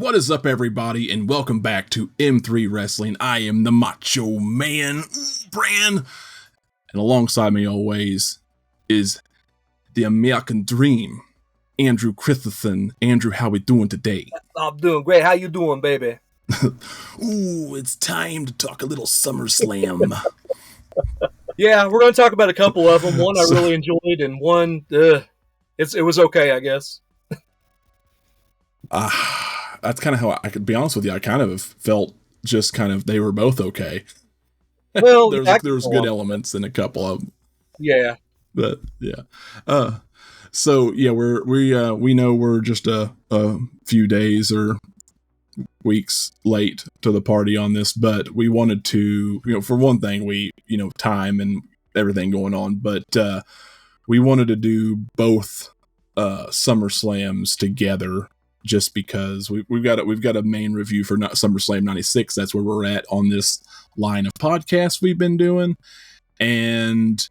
What is up, everybody, and welcome back to M3 Wrestling. I am the Macho Man, Bran, and alongside me always is the American Dream, Andrew Christensen. Andrew, how we doing today? I'm doing great. How you doing, baby? Ooh, it's time to talk a little SummerSlam. Yeah, we're going to talk about a couple of them. One I really enjoyed, and one, it was okay, I guess. That's kind of how I could be honest with you. I kind of felt just kind of they were both okay. Well, there was good elements in a couple of them. Yeah, but yeah. So yeah, we know we're just a few days or weeks late to the party on this, but we wanted to, for one thing, time and everything going on, but we wanted to do both SummerSlams together. Just because we've got a main review for SummerSlam 96. That's where we're at on this line of podcasts we've been doing. And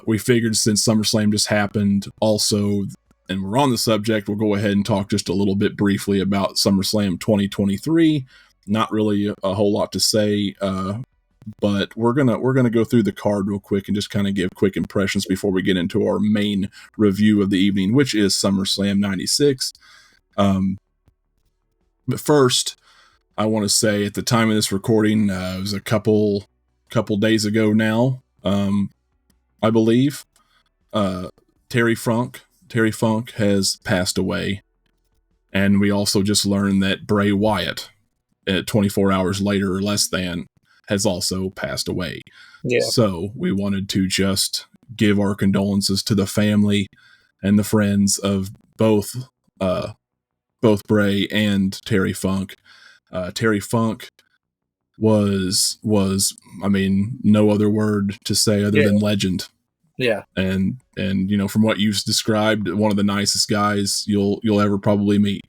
we figured since SummerSlam just happened also, and we're on the subject, we'll go ahead and talk just a little bit briefly about SummerSlam 2023. Not really a whole lot to say, but we're gonna go through the card real quick and just kind of give quick impressions before we get into our main review of the evening, which is SummerSlam 96. But first, I want to say at the time of this recording, it was a couple days ago now, I believe, Terry Funk has passed away. And we also just learned that Bray Wyatt, 24 hours later or less than, has also passed away. Yeah. So we wanted to just give our condolences to the family and the friends of both Bray and Terry Funk. Terry Funk was I mean, no other word to say other than legend. Yeah. And from what you've described, one of the nicest guys you'll ever probably meet.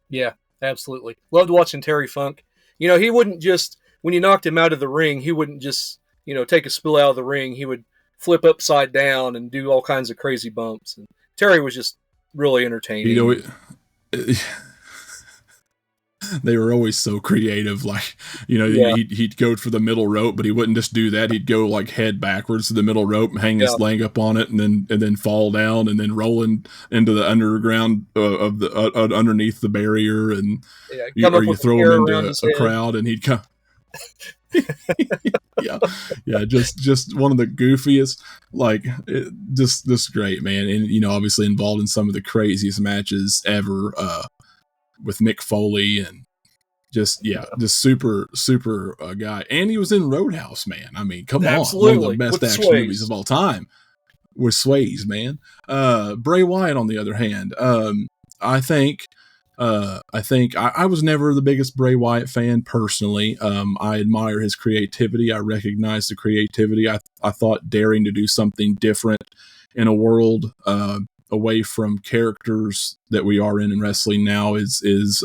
Yeah, absolutely. Loved watching Terry Funk. He wouldn't just, when you knocked him out of the ring, he wouldn't just, take a spill out of the ring. He would flip upside down and do all kinds of crazy bumps. And Terry was just really entertaining. They were always so creative. Like, he'd go for the middle rope, but he wouldn't just do that. He'd go like head backwards to the middle rope and hang his leg up on it, and then fall down, and then roll into the underground of the underneath the barrier, and you throw him into a crowd, and he'd come. yeah, just one of the goofiest, just great, man. And obviously involved in some of the craziest matches ever, with Mick Foley, and just super guy. And he was in Roadhouse, man. I mean, come Absolutely. On, one of the best With action Swayze. movies of all time with Swayze, man. Bray Wyatt, on the other hand, I think I was never the biggest Bray Wyatt fan personally. I admire his creativity. I recognize the creativity. I thought daring to do something different in a world away from characters that we are in wrestling now was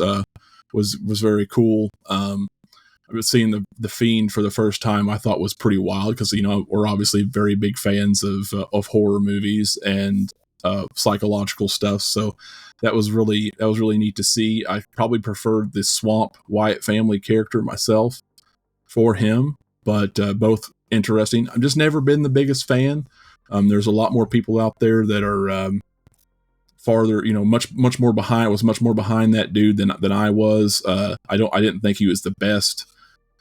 very cool. Seeing the Fiend for the first time, I thought was pretty wild because we're obviously very big fans of horror movies and psychological stuff. So that was really neat to see. I probably preferred the Swamp Wyatt family character myself for him, but both interesting. I've just never been the biggest fan. There's a lot more people out there that are farther, much more behind. Was much more behind that dude than I was. I didn't think he was the best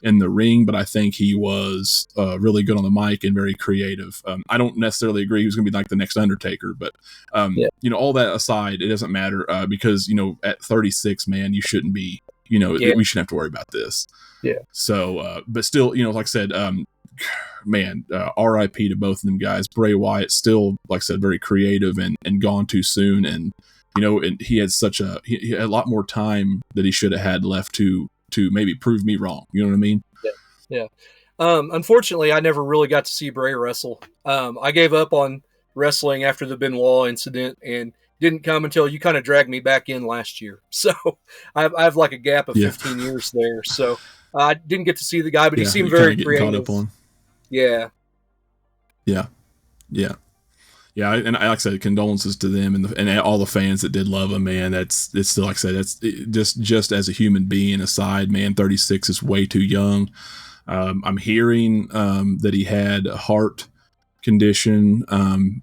in the ring, but I think he was really good on the mic and very creative. I don't necessarily agree he was going to be like the next Undertaker, but all that aside, it doesn't matter because at 36, man, you shouldn't be. We shouldn't have to worry about this. Yeah. So, but still, like I said, man, R.I.P. to both of them guys. Bray Wyatt still, like I said, very creative and gone too soon, and and he had he had a lot more time that he should have had left to maybe prove me wrong. You know what I mean? Yeah. Unfortunately, I never really got to see Bray wrestle. I gave up on wrestling after the Benoit incident and didn't come until you kind of dragged me back in last year. So I have like a gap of 15 years there. So I didn't get to see the guy, but he seemed very creative. Caught up on. Yeah. Yeah, and like I said, condolences to them and all the fans that did love him, man. It's still, like I said, just as a human being aside, man, 36 is way too young. I'm hearing that he had a heart condition, and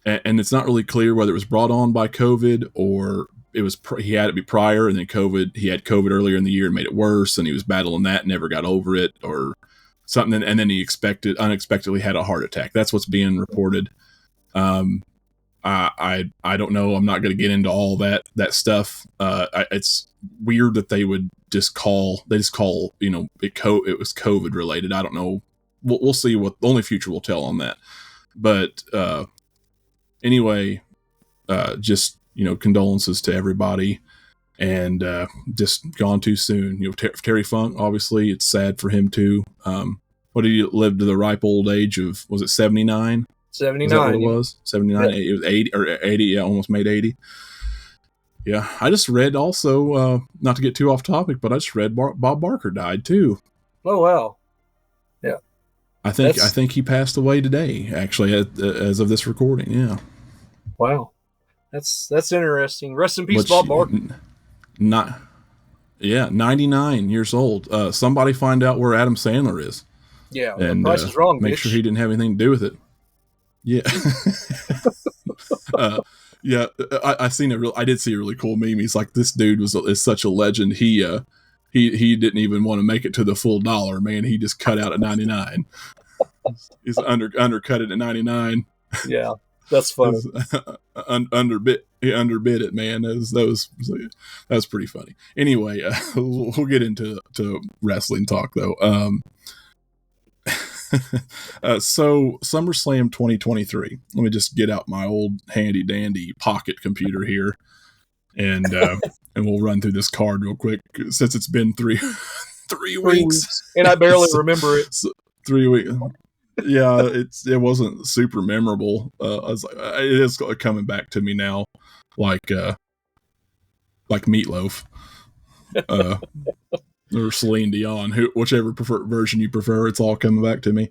it's not really clear whether it was brought on by COVID or it was he had it be prior, and then he had COVID earlier in the year and made it worse, and he was battling that and never got over it or something, and then he unexpectedly had a heart attack. That's what's being reported. I don't know. I'm not going to get into all that stuff. It's weird that they just call it was COVID related. I don't know. We'll see what only future will tell on that. But anyway, just condolences to everybody, and just gone too soon. Terry Funk, obviously, it's sad for him too. What did he live to the ripe old age of? Was it 79? 79. Is that what it was? 79. Yeah. It was 80 or 80. Yeah, almost made 80. Yeah, I just read also, not to get too off topic, but I just read Bob Barker died too. Oh wow. Yeah. I think he passed away today, actually, as of this recording. Yeah. Wow. That's interesting. Rest in peace, Bob Barker. 99 years old. Somebody find out where Adam Sandler is. Yeah, and the Price is Wrong. Make sure he didn't have anything to do with it. Yeah. Yeah. I did see a really cool meme. He's like, this dude is such a legend. He didn't even want to make it to the full dollar, man. He just cut out at 99. He's undercut it at 99. Yeah. That's funny. He underbid it, man. That was pretty funny. Anyway, we'll get into wrestling talk though. So SummerSlam 2023. Let me just get out my old handy dandy pocket computer here, and we'll run through this card real quick since it's been three weeks, and I barely remember it. So, 3 weeks. Yeah, it wasn't super memorable. I was like, it is coming back to me now, like Meatloaf, or Celine Dion, whichever version you prefer. It's all coming back to me.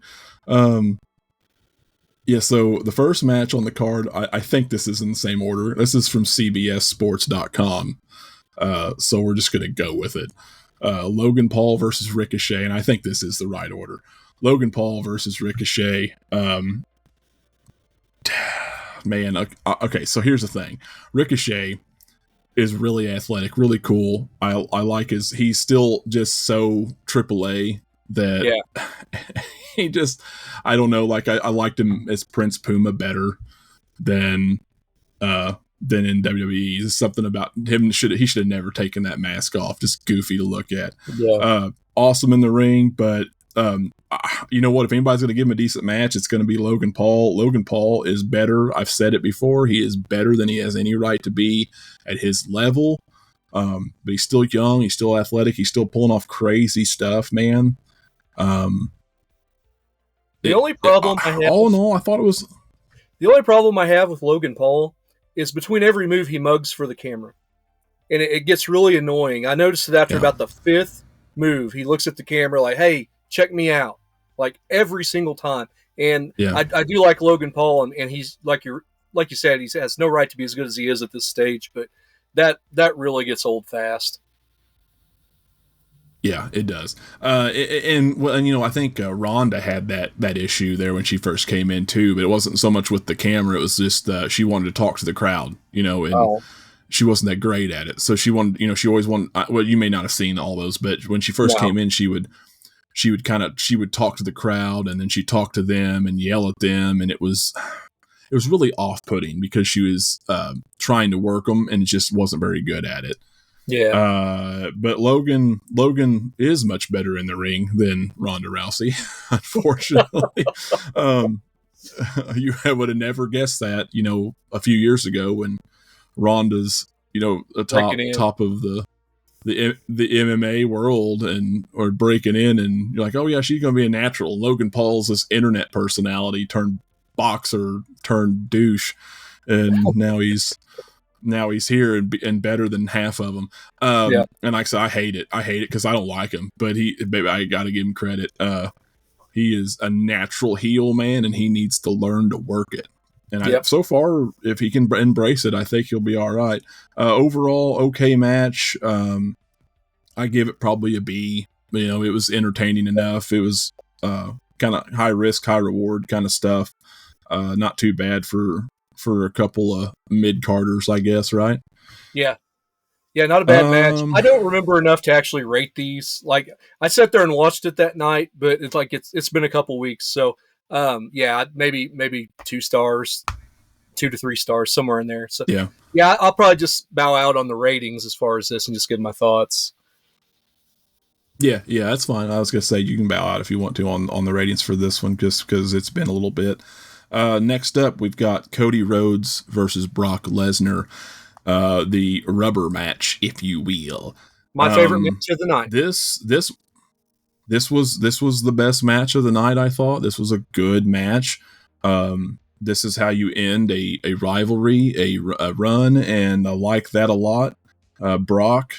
Yeah. So the first match on the card, I think this is in the same order. This is from CBSSports.com. So we're just gonna go with it. Logan Paul versus Ricochet, and I think this is the right order. Logan Paul versus Ricochet. Man, okay, so here's the thing. Ricochet is really athletic, really cool. I like he's still just so AAA that he just, I don't know, like I liked him as Prince Puma better than in WWE. There's something about him, he should have never taken that mask off. Just goofy to look at. Yeah. Awesome in the ring, but you know what? If anybody's going to give him a decent match, it's going to be Logan Paul. Logan Paul is better. I've said it before. He is better than he has any right to be at his level. But he's still young. He's still athletic. He's still pulling off crazy stuff, man. The only problem I have. All in all, I thought it was. The only problem I have with Logan Paul is between every move he mugs for the camera, and it gets really annoying. I noticed that after about the fifth move, he looks at the camera like, "Hey, check me out," like every single time. And I do like Logan Paul, and he's like you said, he has no right to be as good as he is at this stage, but that really gets old fast. Yeah, it does. And I think Rhonda had that issue there when she first came in too, but it wasn't so much with the camera. It was just she wanted to talk to the crowd, and she wasn't that great at it. So she wanted, she always wanted. Well, you may not have seen all those, but when she first came in, she would talk to the crowd, and then she'd talk to them and yell at them, and it was really off-putting because she was trying to work them and just wasn't very good at it. Yeah. But Logan is much better in the ring than Ronda Rousey, unfortunately. You would have never guessed that, a few years ago when Ronda's, top of the MMA world or breaking in, and you're like, oh yeah, she's gonna be a natural. Logan Paul's this internet personality turned boxer turned douche, and now he's here and better than half of them. And like I said, I hate it because I don't like him, but I gotta give him credit. He is a natural heel, man, and he needs to learn to work it. And so far, if he can embrace it, I think he'll be all right. Overall, okay match. I give it probably a B. It was entertaining enough. It was kind of high risk, high reward kind of stuff. Not too bad for a couple of mid-carders, I guess, right? Yeah. Yeah, not a bad match. I don't remember enough to actually rate these. Like, I sat there and watched it that night, but it's been a couple weeks. So, maybe 2 stars, 2 to 3 stars, somewhere in there. So, yeah, I'll probably just bow out on the ratings as far as this and just give my thoughts. Yeah, that's fine. I was going to say you can bow out if you want to on the ratings for this one, just because it's been a little bit. Next up, we've got Cody Rhodes versus Brock Lesnar. The rubber match, if you will. My favorite match of the night. This was the best match of the night, I thought. This was a good match. This is how you end a rivalry, a run, and I like that a lot. Brock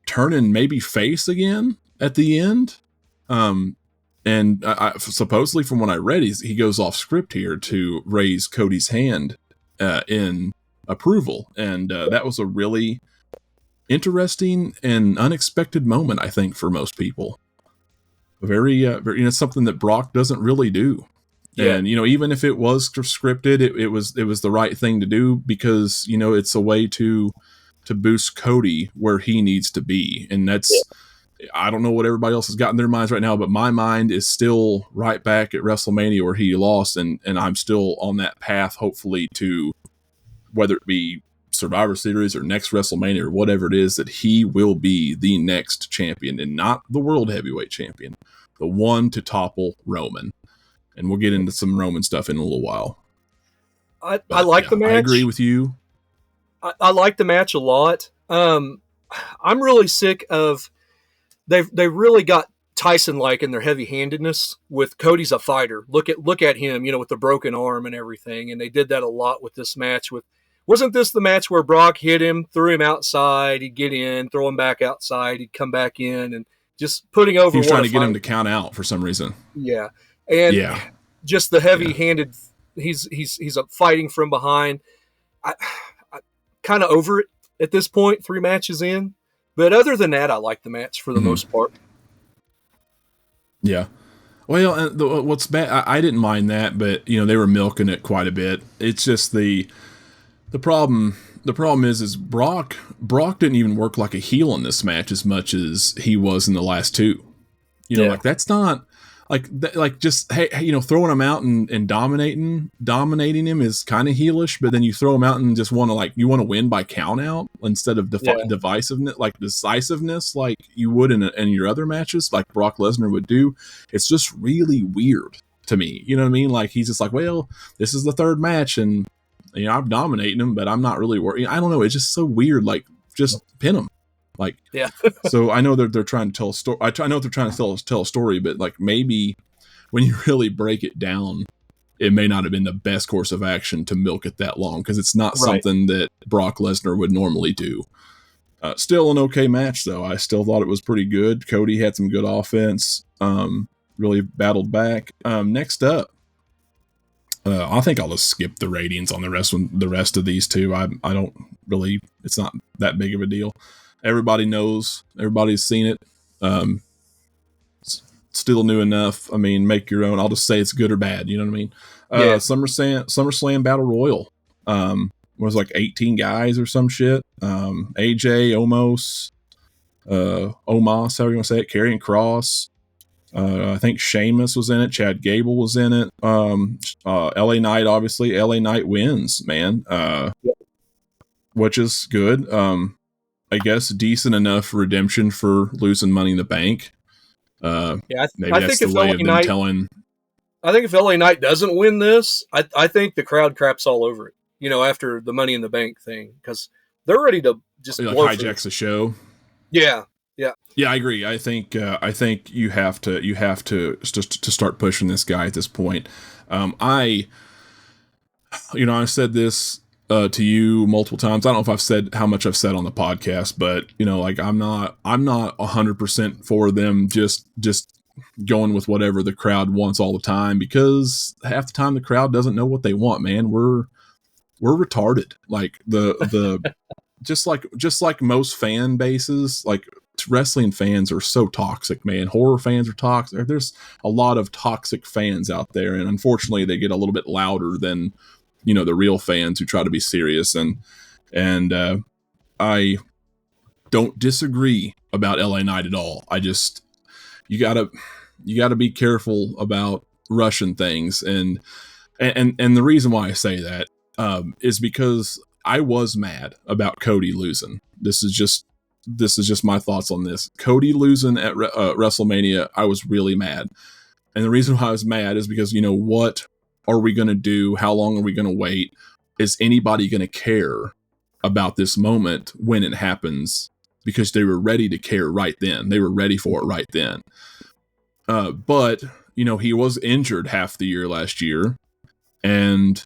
turning maybe face again at the end. And I supposedly, from what I read, he goes off script here to raise Cody's hand in approval, and that was a really interesting and unexpected moment, I think, for most people. Very something that Brock doesn't really do. Yeah. And even if it was scripted, it was the right thing to do, because it's a way to boost Cody where he needs to be. And that's I don't know what everybody else has got in their minds right now, but my mind is still right back at WrestleMania where he lost, and I'm still on that path, hopefully, to whether it be Survivor Series or next WrestleMania or whatever it is, that he will be the next champion, and not the World Heavyweight Champion, the one to topple Roman. And we'll get into some Roman stuff in a little while. I like the match. I agree with you. I like the match a lot. I'm really sick of they really got Tyson-like in their heavy-handedness with Cody's a fighter. Look at him, with the broken arm and everything. And they did that a lot with this match. Wasn't this the match where Brock hit him, threw him outside, he'd get in, throw him back outside, he'd come back in, and just putting over. He was trying to get him to count out for some reason. Yeah, and just the heavy-handed. He's fighting from behind. I kind of over it at this point, 3 matches in. But other than that, I like the match for the most part. Yeah. Well, what's bad, I didn't mind that, but they were milking it quite a bit. It's just the problem. The problem is Brock didn't even work like a heel in this match as much as he was in the last 2. Like that's not like just throwing him out and dominating him is kind of heelish, but then you throw him out and just want to you want to win by count out instead of divisiveness, decisiveness, like you would in your other matches, like Brock Lesnar would do. It's just really weird to me. You know what I mean? Like he's just like, well, this is the 3rd match, and I'm dominating him, but I'm not really worried. I don't know. It's just so weird. Like just pin him. So I know they're trying to tell a story. I know they're trying to tell a story, but maybe when you really break it down, it may not have been the best course of action to milk it that long, because it's not something that Brock Lesnar would normally do. Still an okay match, though. I still thought it was pretty good. Cody had some good offense. Really battled back. Next up, I think I'll just skip the ratings on the rest of these 2. I don't really. It's not that big of a deal. Everybody knows. Everybody's seen it. It's still new enough. I mean, make your own. I'll just say it's good or bad. You know what I mean? SummerSlam Battle Royal. Was 18 guys or some shit. AJ, Omos, Omos, however you want to say it. Karrion Kross. I think Sheamus was in it. Chad Gable was in it. LA Knight, obviously. LA Knight wins, man. Which is good. I guess decent enough redemption for losing Money in the Bank. Maybe that's the way of them telling. I think if LA Knight doesn't win this, I think the crowd craps all over it. After the Money in the Bank thing, because they're ready to just hijacks the show. Yeah, I agree. I think you have to start pushing this guy at this point. I said this to you multiple times. I don't know if I've said how much I've said on the podcast, but I'm not 100% for them just going with whatever the crowd wants all the time, because half the time the crowd doesn't know what they want, man. We're retarded. Like the just like most fan bases, like wrestling fans are so toxic, man. Horror fans are toxic. There's a lot of toxic fans out there, and unfortunately they get a little bit louder than, the real fans who try to be serious. And I don't disagree about LA Knight at all. I just, you gotta be careful about rushing things. And the reason why I say that is because I was mad about Cody losing. This is just my thoughts on this. Cody losing at WrestleMania, I was really mad. And the reason why I was mad is because, what are we going to do? How long are we going to wait? Is anybody going to care about this moment when it happens? Because they were ready to care right then. They were ready for it right then. But, he was injured half the year last year. And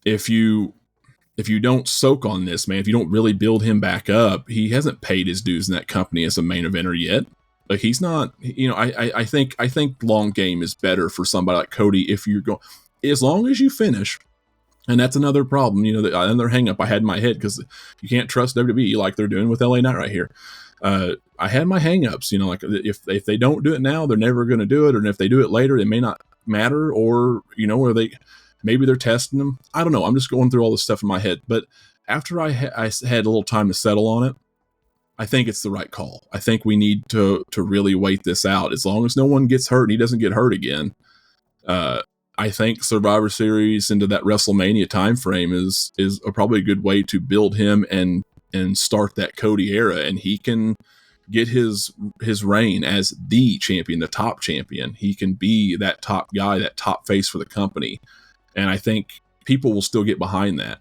if you don't soak on this, man, if you don't really build him back up, he hasn't paid his dues in that company as a main eventer yet. Like, he's not, I think long game is better for somebody like Cody if you're going, as long as you finish. And that's another problem, another hang up I had in my head, because you can't trust WWE like they're doing with LA Knight right here. I had my hang ups, like if they don't do it now, they're never going to do it. Or if they do it later, it may not matter, or, maybe they're testing them. I don't know. I'm just going through all this stuff in my head. But after I had a little time to settle on it, I think it's the right call. I think we need to really wait this out. As long as no one gets hurt and he doesn't get hurt again, I think Survivor Series into that WrestleMania time frame is probably a good way to build him and start that Cody era, and he can get his reign as the champion, the top champion. He can be that top guy, that top face for the company. And I think people will still get behind that.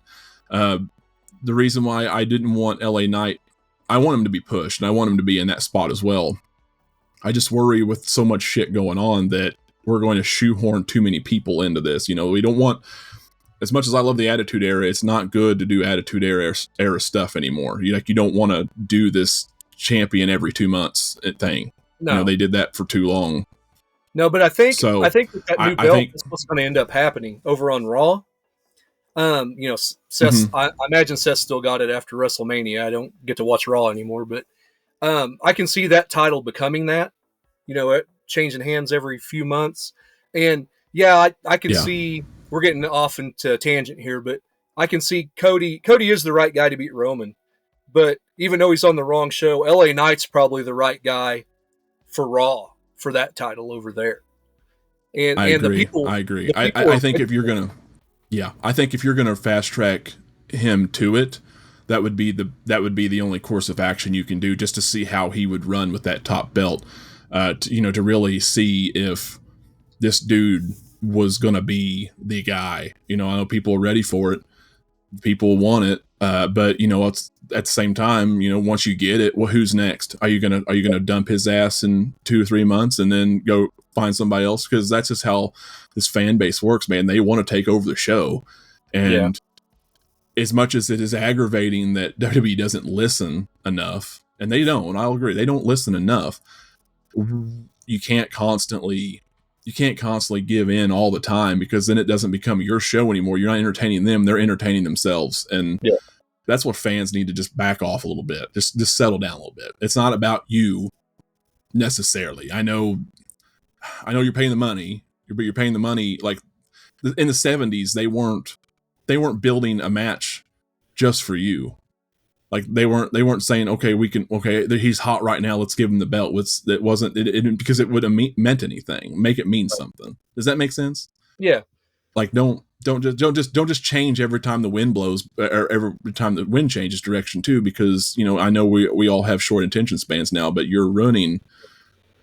The reason why I didn't want LA Knight, I want him to be pushed, and I want him to be in that spot as well. I just worry with so much shit going on that we're going to shoehorn too many people into this. We don't want, as much as I love the Attitude Era, it's not good to do Attitude Era stuff anymore. You don't want to do this champion every 2 months thing. No. They did that for too long. No, but I think that new belt is what's going to end up happening over on Raw. Seth, I imagine Seth still got it after WrestleMania. I don't get to watch Raw anymore, but I can see that title becoming that, it changing hands every few months. And yeah, I can see, we're getting off into a tangent here, but I can see Cody is the right guy to beat Roman. But even though he's on the wrong show, LA Knight's probably the right guy for Raw, for that title over there. And I agree. The people, I agree. I think if you're gonna fast track him to it, that would be the only course of action you can do, just to see how he would run with that top belt. To really see if this dude was gonna be the guy. I know people are ready for it, people want it, but it's at the same time, once you get it, well, who's next? Are you gonna dump his ass in 2 or 3 months and then go find somebody else? Because that's just how this fan base works, man. They want to take over the show, and as much as it is aggravating that WWE doesn't listen enough, and they don't, I'll agree, they don't listen enough. You can't constantly give in all the time, because then it doesn't become your show anymore. You're not entertaining them, they're entertaining themselves. And that's what fans need to just back off a little bit. Just settle down a little bit. It's not about you necessarily. I know you're paying the money, but you're paying the money. Like in the 70s, they weren't building a match just for you. Like they weren't saying, he's hot right now, let's give him the belt. It wasn't because it would have meant anything. Make it mean something. Does that make sense? Yeah. Like don't just change every time the wind blows, or every time the wind changes direction too, because I know we all have short attention spans now, but you're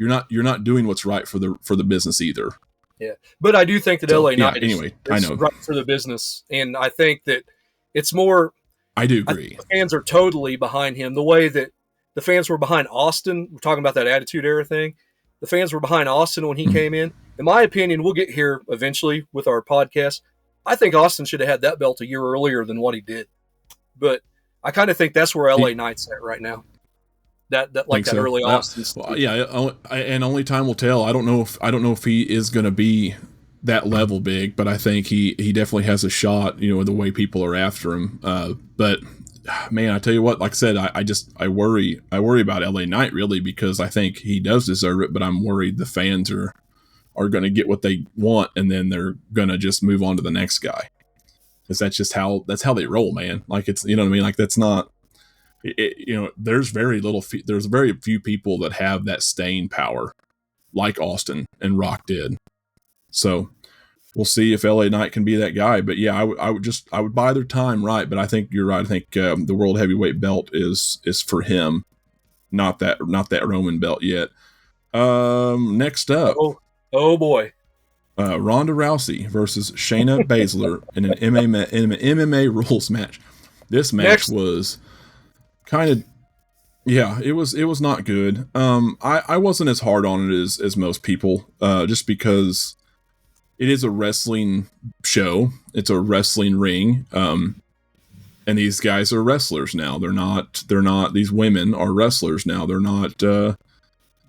not doing what's right for the business either. Yeah. But I do think that LA Knight is I know, right for the business, and I think that it's more, I do agree. The fans are totally behind him. The way that the fans were behind Austin, we're talking about that Attitude Era thing. The fans were behind Austin when he came in. In my opinion, we'll get here eventually with our podcast. I think Austin should have had that belt a year earlier than what he did. But I kind of think that's where LA Knight's at right now. that like Think that so. early Austin Well, stuff. yeah, and only time will tell. I don't know if he is going to be that level big, but I think he definitely has a shot. You know, the way people are after him. But man, I tell you what, like I said, I worry about LA Knight really, because I think he does deserve it, but I'm worried the fans are going to get what they want, and then they're going to just move on to the next guy, because that's how they roll, man. Like, it's, you know what I mean? Like, that's not. You know, there's very few people that have that staying power like Austin and Rock did. So we'll see if LA Knight can be that guy. But yeah, I would buy their time, right? But I think you're right. I think the world heavyweight belt is for him, not that Roman belt yet. Next up, oh boy, Ronda Rousey versus Shayna Baszler in an MMA rules match. This match was kind of, yeah, it was not good. I wasn't as hard on it as most people, just because it is a wrestling show. It's a wrestling ring. And these guys are wrestlers now. They're not, these women are wrestlers now. They're not in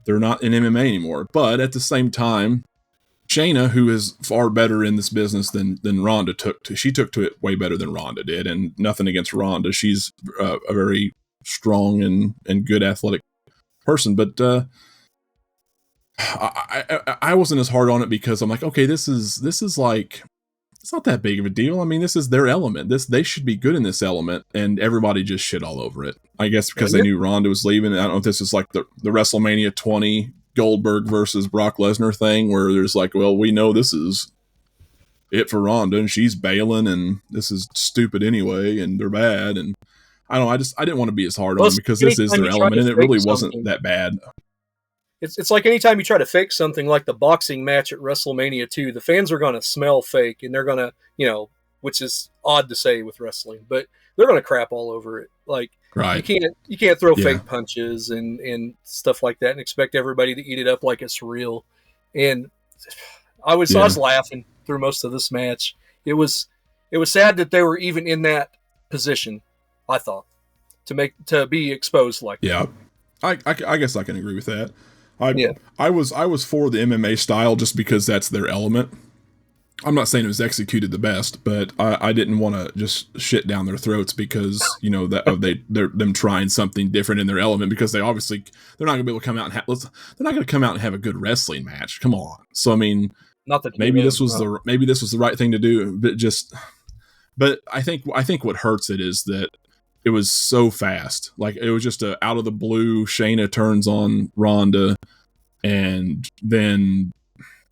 MMA anymore. But at the same time, Shayna, who is far better in this business than Ronda took to it way better than Ronda did. And nothing against Ronda. She's a very strong and good athletic person, but I wasn't as hard on it, because I'm like, okay, this is like, it's not that big of a deal. I mean, this is their element. They should be good in this element, and everybody just shit all over it. I guess because they knew Ronda was leaving. I don't know if this is like the WrestleMania 20 Goldberg versus Brock Lesnar thing, where there's like, well, we know this is it for Ronda, and she's bailing, and this is stupid anyway, and they're bad, and I don't know. I didn't want to be as hard on them, because this is their element, and it really wasn't that bad. It's like anytime you try to fake something like the boxing match at WrestleMania 2, the fans are going to smell fake, and they're going to, you know, which is odd to say with wrestling, but they're going to crap all over it. Like, right. You can't throw fake punches and stuff like that and expect everybody to eat it up like it's real. And I was laughing through most of this match. It was sad that they were even in that position, I thought, to be exposed like that. Yeah, I guess I can agree with that. I was for the MMA style just because that's their element. I'm not saying it was executed the best, but I didn't want to just shit down their throats because, you know, that they're them trying something different in their element, because they're not going to be able to come out and they're not going to come out and have a good wrestling match. Come on. So I mean, not that maybe this was the right thing to do, but I think what hurts it is that it was so fast. Like, it was just out of the blue, Shayna turns on Ronda, and then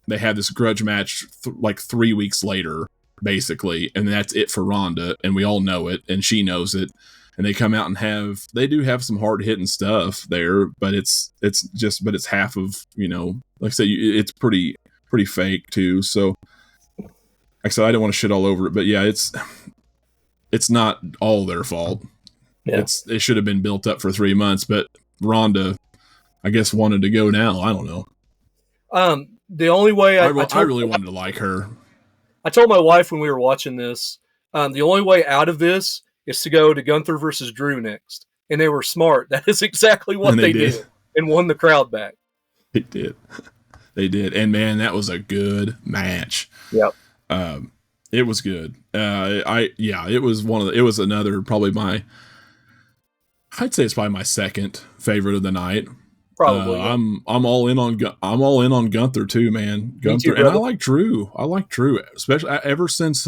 they had this grudge match like 3 weeks later, basically, and that's it for Ronda, and we all know it, and she knows it. And they come out and they do have some hard hitting stuff there, but it's half of, you know, like I said, it's pretty fake too. So, like I said, I don't want to shit all over it, but yeah, it's not all their fault. Yeah. It should have been built up for 3 months, but Ronda, I guess, wanted to go now. I don't know. The only way I really wanted to like her. I told my wife when we were watching this, the only way out of this is to go to Gunther versus Drew next. And they were smart. That is exactly what they did. And won the crowd back. They did. They did. And man, that was a good match. Yep. It was good. It was another, probably I'd say it's probably my second favorite of the night. Probably. I'm all in on Gunther too, man. Gunther, and I like Drew. Especially ever since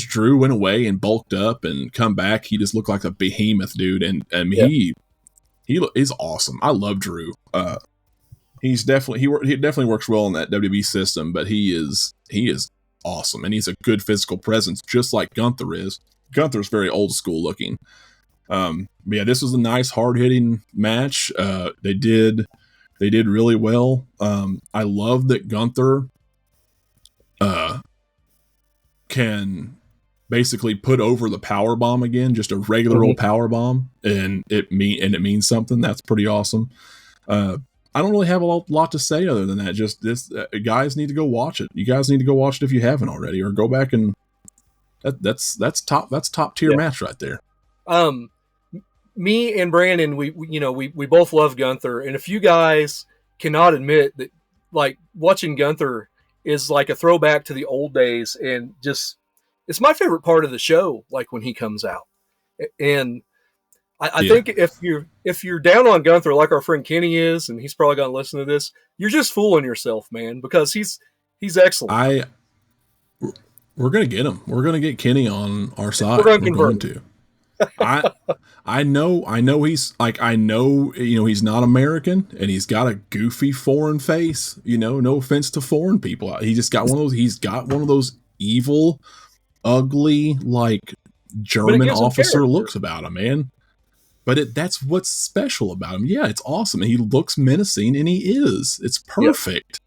Drew went away and bulked up and come back, he just looked like a behemoth, dude. And he is awesome. I love Drew. He definitely works well in that WWE system, but he is awesome, and he's a good physical presence, just like Gunther is. Gunther's very old school looking. Yeah, this was a nice hard hitting match. They did really well. I love that Gunther can basically put over the power bomb again, just a regular old power bomb, and it means something. That's pretty awesome. I don't really have a lot to say other than that. Just this, guys need to go watch it. You guys need to go watch it if you haven't already, or go back, and that's top tier match right there. me and Brandon, we both love Gunther, and if you guys cannot admit that, like, watching Gunther is like a throwback to the old days, and just it's my favorite part of the show. Like when he comes out, and I think if you're down on Gunther like our friend Kenny is, and he's probably going to listen to this, you're just fooling yourself, man, because he's excellent. We're gonna get him. We're gonna get Kenny on our side. We're going to. I know he's like, he's not American and he's got a goofy foreign face. No offense to foreign people. He's got one of those evil, ugly, like German officer looks about him, man. But that's what's special about him. Yeah, it's awesome. He looks menacing, and he is. It's perfect.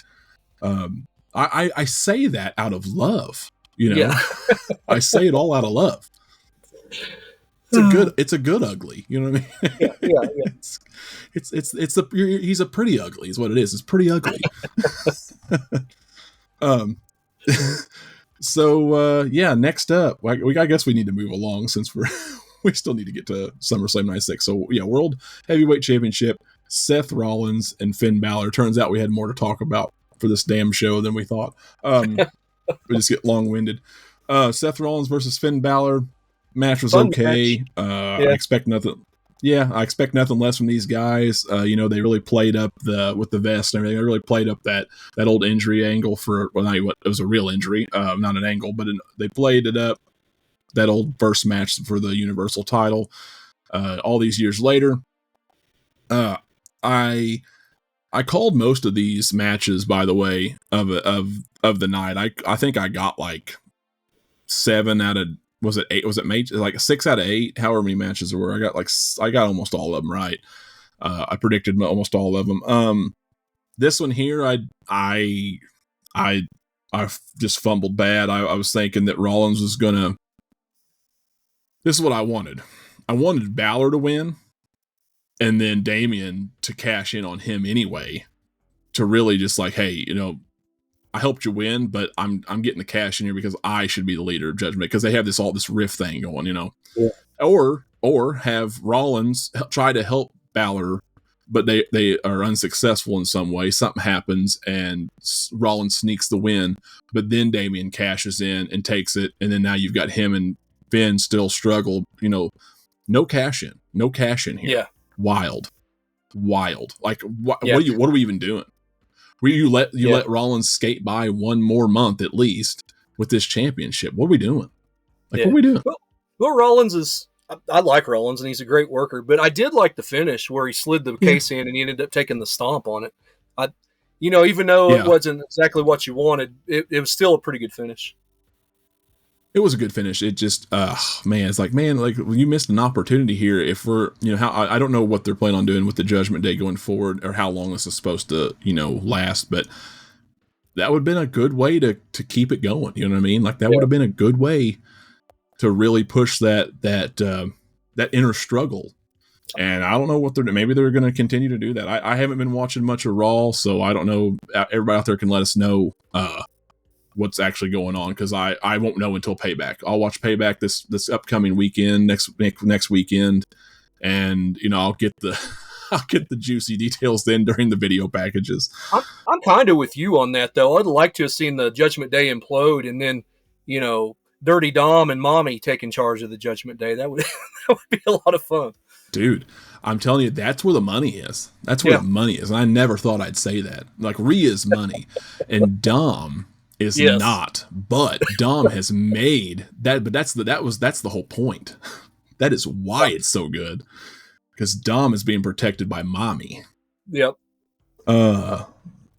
Yep. I say that out of love. Yeah. I say it all out of love. It's a good ugly. You know what I mean? Yeah. He's a pretty ugly is what it is. It's pretty ugly. So next up, I guess we need to move along since we still need to get to SummerSlam 96. So yeah, World Heavyweight Championship, Seth Rollins and Finn Balor. Turns out we had more to talk about for this damn show than we thought. We just get long-winded. Seth Rollins versus Finn Balor. Match was okay. I expect nothing. Yeah, I expect nothing less from these guys. They really played up with the vest and everything. They really played up that old injury angle it was a real injury, not an angle, but they played it up. That old first match for the Universal title. All these years later, I called most of these matches, by the way, of the night. I think I got like 7 out of, was it 8? Was it like 6 out of 8? However many matches there were, I got almost all of them right. I predicted almost all of them. This one here, I just fumbled bad. I was thinking that Rollins was gonna. This is what I wanted. I wanted Balor to win, and then Damian to cash in on him anyway, to really just like, hey, I helped you win, but I'm getting the cash in here because I should be the leader of Judgment, because they have this rift thing going, Yeah. Or have Rollins try to help Balor, but they are unsuccessful in some way. Something happens and Rollins sneaks the win, but then Damian cashes in and takes it, and then now you've got him and Finn still struggle. No cash in here. Yeah, wild. Like what are we even doing? You let Rollins skate by one more month at least with this championship. What are we doing? What are we doing? Well, Rollins is. I like Rollins, and he's a great worker. But I did like the finish where he slid the case in and he ended up taking the stomp on it. Even though it wasn't exactly what you wanted, it was still a pretty good finish. It was a good finish. It just, it's like, you missed an opportunity here. If we're, I don't know what they're planning on doing with the Judgment Day going forward, or how long this is supposed to, last, but that would have been a good way to keep it going. You know what I mean? Like that would have been a good way to really push that inner struggle. And I don't know what maybe they're going to continue to do that. I haven't been watching much of Raw, so I don't know. Everybody out there can let us know, what's actually going on, because I won't know until Payback. I'll watch Payback this upcoming weekend, next weekend, and I'll get the juicy details then during the video packages. I'm kind of with you on that, though. I'd like to have seen the Judgment Day implode, and then Dirty Dom and Mommy taking charge of the Judgment Day. That would be a lot of fun, dude. I'm telling you, that's where the money is. That's where the money is, and I never thought I'd say that. Like Rhea's money, and Dom is not, but Dom has made that. But that's the whole point. That is why it's so good, because Dom is being protected by Mommy. Yep.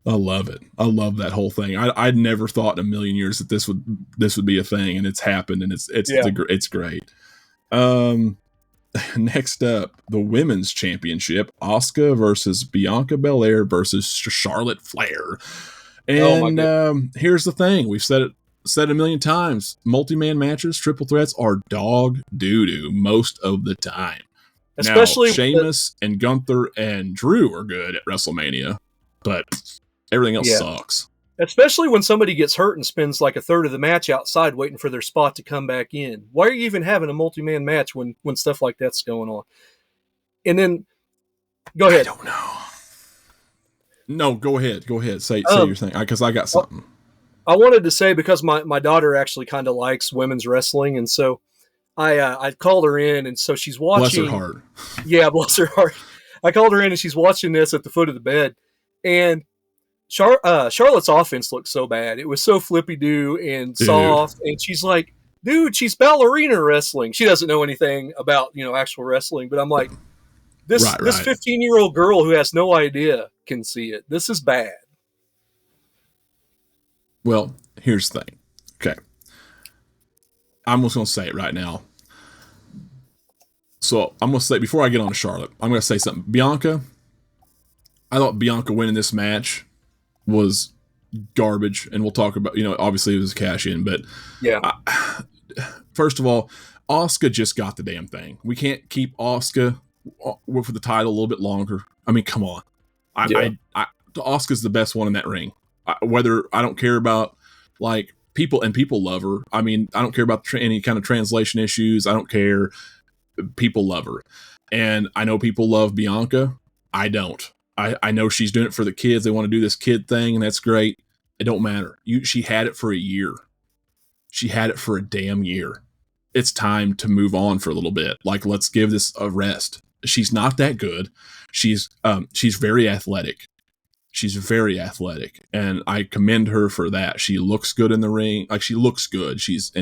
I love it. I love that whole thing. I'd never thought in a million years that this would be a thing, and it's happened, and it's great. Next up, the Women's Championship: Asuka versus Bianca Belair versus Charlotte Flair. And here's the thing: we've said it a million times. Multi-man matches, triple threats are dog doo-doo most of the time. Especially now, Sheamus and Gunther and Drew are good at WrestleMania, but everything else sucks. Especially when somebody gets hurt and spends like a third of the match outside waiting for their spot to come back in. Why are you even having a multi-man match when stuff like that's going on? And then go ahead. I don't know. No, go ahead. Go ahead. Say your thing, because I got something. I wanted to say, because my daughter actually kind of likes women's wrestling, and so I called her in, and so she's watching. Bless her heart. Yeah, bless her heart. I called her in, and she's watching this at the foot of the bed, and Charlotte's offense looked so bad. It was so flippy-doo and soft, and she's like, dude, she's ballerina wrestling. She doesn't know anything about, actual wrestling, but I'm like, this 15-year-old girl who has no idea can see it. This is bad. Well, here's the thing. Okay. I'm just going to say it right now. So I'm going to say, before I get on to Charlotte, I'm going to say something. Bianca, I thought Bianca winning this match was garbage, and we'll talk about, obviously it was a cash in, but yeah. First of all, Asuka just got the damn thing. We can't keep Asuka for the title a little bit longer. I mean, come on. Asuka's the best one in that ring. Whether I don't care about people love her. I mean, I don't care about any kind of translation issues. I don't care. People love her, and I know people love Bianca. I don't. I know she's doing it for the kids. They want to do this kid thing, and that's great. It don't matter. She had it for a year. She had it for a damn year. It's time to move on for a little bit. Let's give this a rest. She's not that good. She's very athletic. She's very athletic, and I commend her for that. She looks good in the ring. She looks good. She's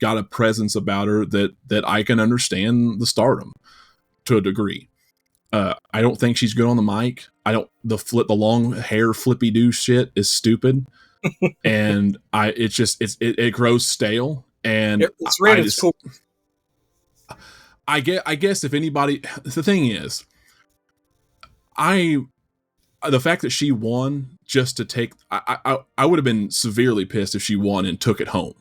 got a presence about her that I can understand the stardom to a degree. I don't think she's good on the mic. The long hair flippy do shit is stupid. And it grows stale, and it's ran its cool. I guess if anybody, the thing is, the fact that she won just to take, I would have been severely pissed if she won and took it home.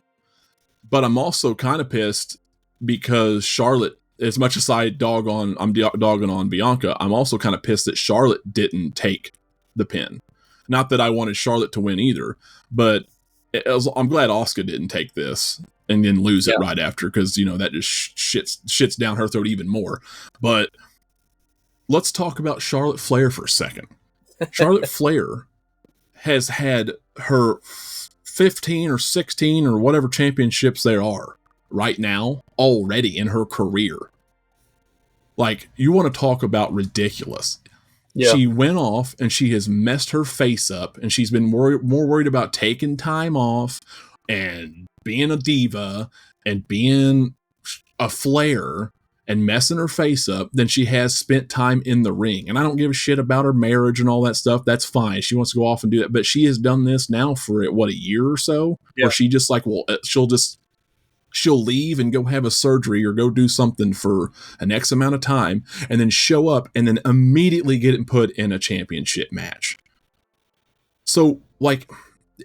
But I'm also kind of pissed because Charlotte, as much as I'm dogging on Bianca, I'm also kind of pissed that Charlotte didn't take the pin. Not that I wanted Charlotte to win either, but I'm glad Asuka didn't take this and then lose it right after, because that just shits down her throat even more. But let's talk about Charlotte Flair for a second. Charlotte Flair has had her 15 or 16 or whatever championships there are right now already in her career. You want to talk about ridiculous. Yeah. She went off and she has messed her face up, and she's been more worried about taking time off and being a diva and being a Flair and messing her face up than she has spent time in the ring. And I don't give a shit about her marriage and all that stuff. That's fine. She wants to go off and do that. But she has done this now for, a year or so? Yeah. Where she just she'll leave and go have a surgery or go do something for an X amount of time and then show up and then immediately get it put in a championship match. So,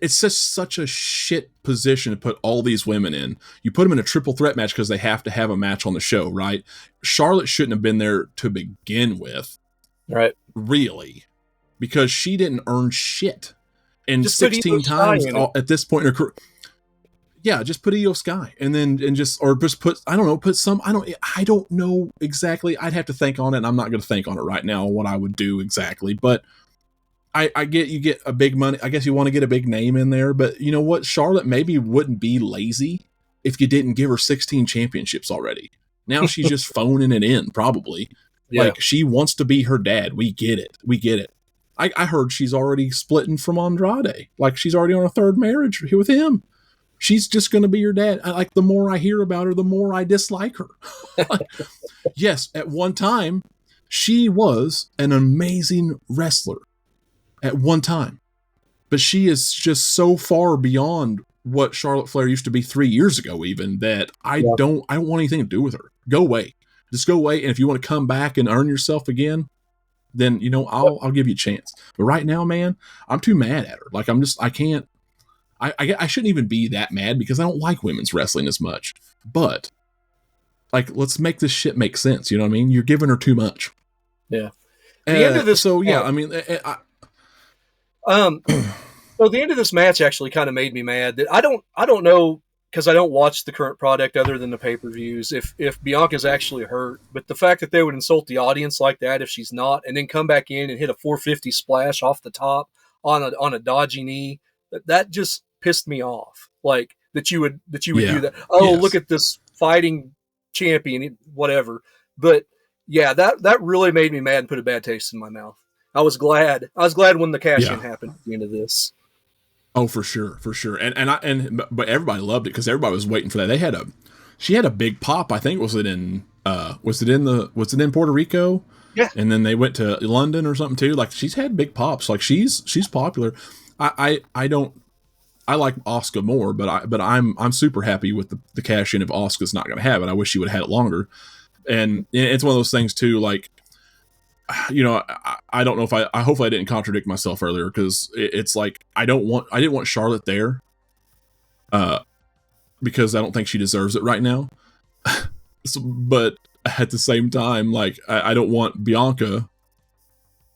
it's just such a shit position to put all these women in. You put them in a triple threat match because they have to have a match on the show, right? Charlotte shouldn't have been there to begin with. Right. Really. Because she didn't earn shit. And just 16 times at this point in her career. Yeah, just put Io Sky I don't know exactly. I'd have to think on it, and I'm not going to think on it right now what I would do exactly, but I get you get a big money. I guess you want to get a big name in there, but you know what? Charlotte maybe wouldn't be lazy if you didn't give her 16 championships already. Now she's just phoning it in, probably. Yeah. She wants to be her dad. We get it. I heard she's already splitting from Andrade. She's already on a third marriage with him. She's just going to be your dad. The more I hear about her, the more I dislike her. Yes, at one time, she was an amazing wrestler. At one time. But she is just so far beyond what Charlotte Flair used to be 3 years ago, even, that I don't want anything to do with her. Go away. Just go away. And if you want to come back and earn yourself again, then, I'll give you a chance. But right now, man, I'm too mad at her. I can't. I shouldn't even be that mad because I don't like women's wrestling as much. But, let's make this shit make sense. You know what I mean? You're giving her too much. Yeah. The end of this. So, yeah, I mean, so the end of this match actually kind of made me mad. That I don't know, because I don't watch the current product other than the pay-per-views, if Bianca's actually hurt, but the fact that they would insult the audience like that if she's not, and then come back in and hit a 450 splash off the top on a dodgy knee, that just pissed me off. Like that you would do that. Oh, Yes. Look at this fighting champion, whatever. But yeah, that really made me mad and put a bad taste in my mouth. I was glad when the cash-in happened at the end of this. Oh, for sure. But everybody loved it because everybody was waiting for that. She had a big pop. I think was it in Puerto Rico? Yeah. And then they went to London or something too. Like she's had big pops. Like she's popular. I like Asuka more, but I'm super happy with the cash in if Asuka's not going to have it. I wish she would have had it longer. And it's one of those things too. Like, you know, I don't know if I hopefully I didn't contradict myself earlier because it's like I didn't want Charlotte there, because I don't think she deserves it right now. But at the same time, like I don't want Bianca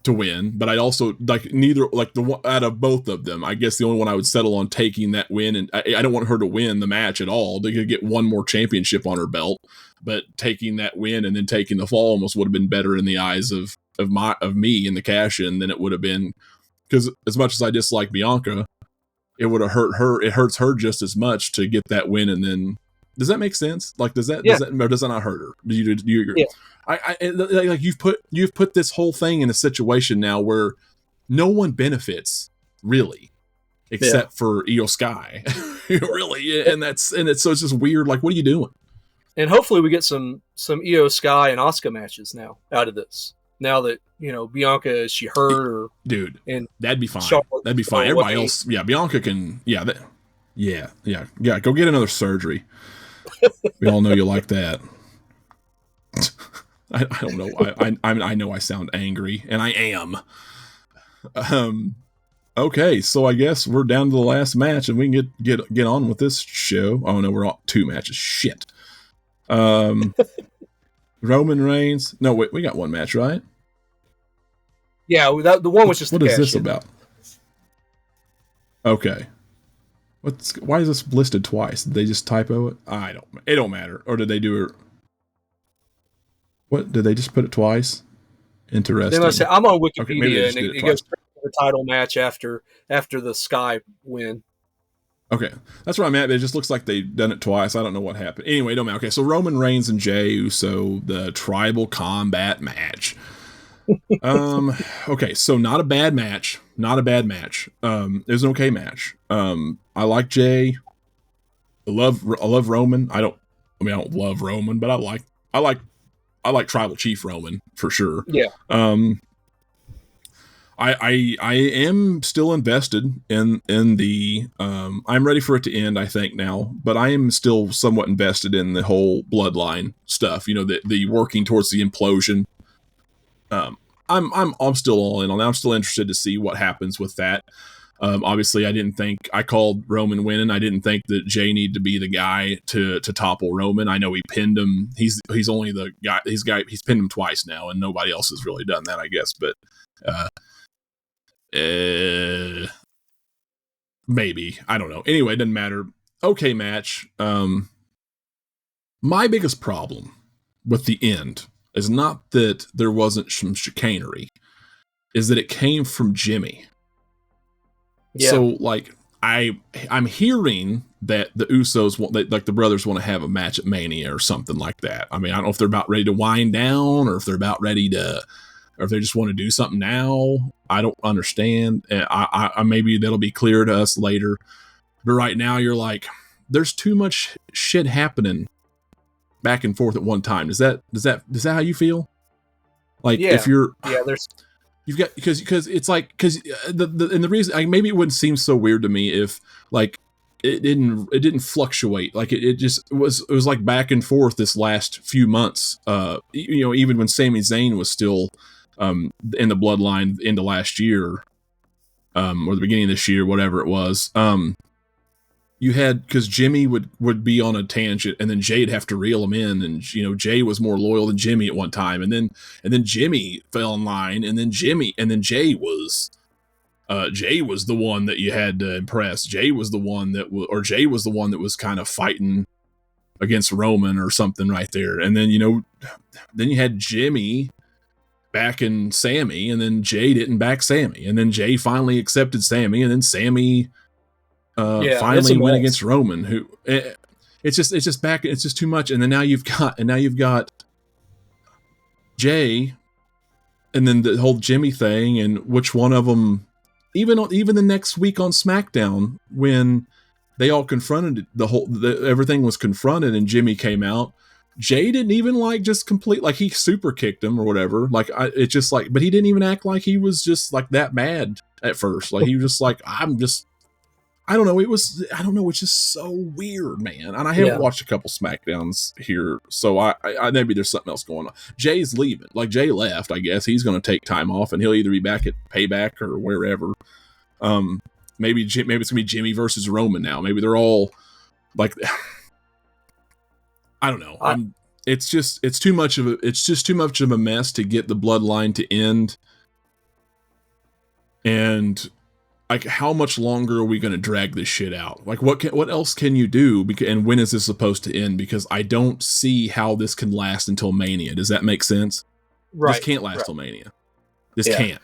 to win, but I'd also like neither, like the one out of both of them. I guess the only one I would settle on taking that win, and I don't want her to win the match at all. They could get one more championship on her belt, but taking that win and then taking the fall almost would have been better in the eyes of me in the cash in than it would have been. Because as much as I dislike Bianca, it would have hurt her. It hurts her just as much to get that win, and then does that make sense? Like does that not hurt her? Do you agree? Yeah. Like you've put this whole thing in a situation now where no one benefits really, except for Io Sky, really, and so it's just weird. Like, what are you doing? And hopefully we get some Io Sky and Asuka matches now out of this. Now that Bianca, is she hurt or dude? And that'd be fine. Charlotte, that'd be fine. Everybody else, Bianca can, go get another surgery. We all know you like that. I don't know. I know I sound angry, and I am. Okay, so I guess we're down to the last match, and we can get on with this show. Oh no, we're on 2 matches. Shit. Roman Reigns. No, wait, we got 1 match, right? Yeah, the one was just. What is this about? Okay. Why is this listed twice? Did they just typo it? It don't matter. Or did they do it? What did they just put it twice? Interesting. I'm on Wikipedia, and it goes to the title match after the Sky win. Okay, that's where I'm at. It just looks like they've done it twice. I don't know what happened. Anyway, don't matter. Okay, so Roman Reigns and Jey Uso, the Tribal Combat match. Okay, so not a bad match. It was an okay match. I like Jey. I love Roman. I don't love Roman, but I like Tribal Chief Roman for sure. Yeah. I am still invested in the I'm ready for it to end, I think now, but I am still somewhat invested in the whole bloodline stuff, the working towards the implosion. I'm still all in on that. I'm still interested to see what happens with that. Obviously I called Roman winning. I didn't think that Jey needed to be the guy to topple Roman. I know he pinned him. He's only the guy. He's pinned him twice now, and nobody else has really done that, I guess. But maybe, I don't know. Anyway, it doesn't matter. Okay match. My biggest problem with the end is not that there wasn't some chicanery, is that it came from Jimmy. Yeah. So like I'm hearing that the Usos like the brothers want to have a match at Mania or something like that. I mean, I don't know if they're about ready to wind down or if they're about ready to, or if they just want to do something now. I don't understand. I maybe that'll be clear to us later. But right now you're like, there's too much shit happening back and forth at one time. Is that how you feel? Like if you're there's. You've got because it's like the reason maybe it wouldn't seem so weird to me if like it didn't fluctuate, like it was like back and forth this last few months. Even when Sami Zayn was still in the bloodline into last year, or the beginning of this year, whatever it was. You had, because Jimmy would be on a tangent and then Jay'd have to reel him in, and Jay was more loyal than Jimmy at one time, and then Jimmy fell in line, and then Jay was Jay was the one that you had to impress. Jay was the one that was kind of fighting against Roman or something right there. And then, then you had Jimmy backing Sammy, and then Jay didn't back Sammy. And then Jay finally accepted Sammy, and then Sammy finally went against Roman, who it's just too much. And then now you've got Jay, and then the whole Jimmy thing, and which one of them, even the next week on SmackDown, when they all confronted everything was confronted and Jimmy came out, Jay didn't even just complete, he super kicked him or whatever. But he didn't even act like he was just that mad at first. He was just I don't know. It's just so weird, man. And I haven't watched a couple SmackDowns here, so I maybe there's something else going on. Jay's leaving. Jay left, I guess. He's going to take time off, and he'll either be back at Payback or wherever. Maybe it's going to be Jimmy versus Roman now. Maybe they're all I don't know. It's too much of a mess to get the bloodline to end. And how much longer are we going to drag this shit out? What else can you do? And when is this supposed to end? Because I don't see how this can last until Mania. Does that make sense? Right. This can't last till Mania. Can't.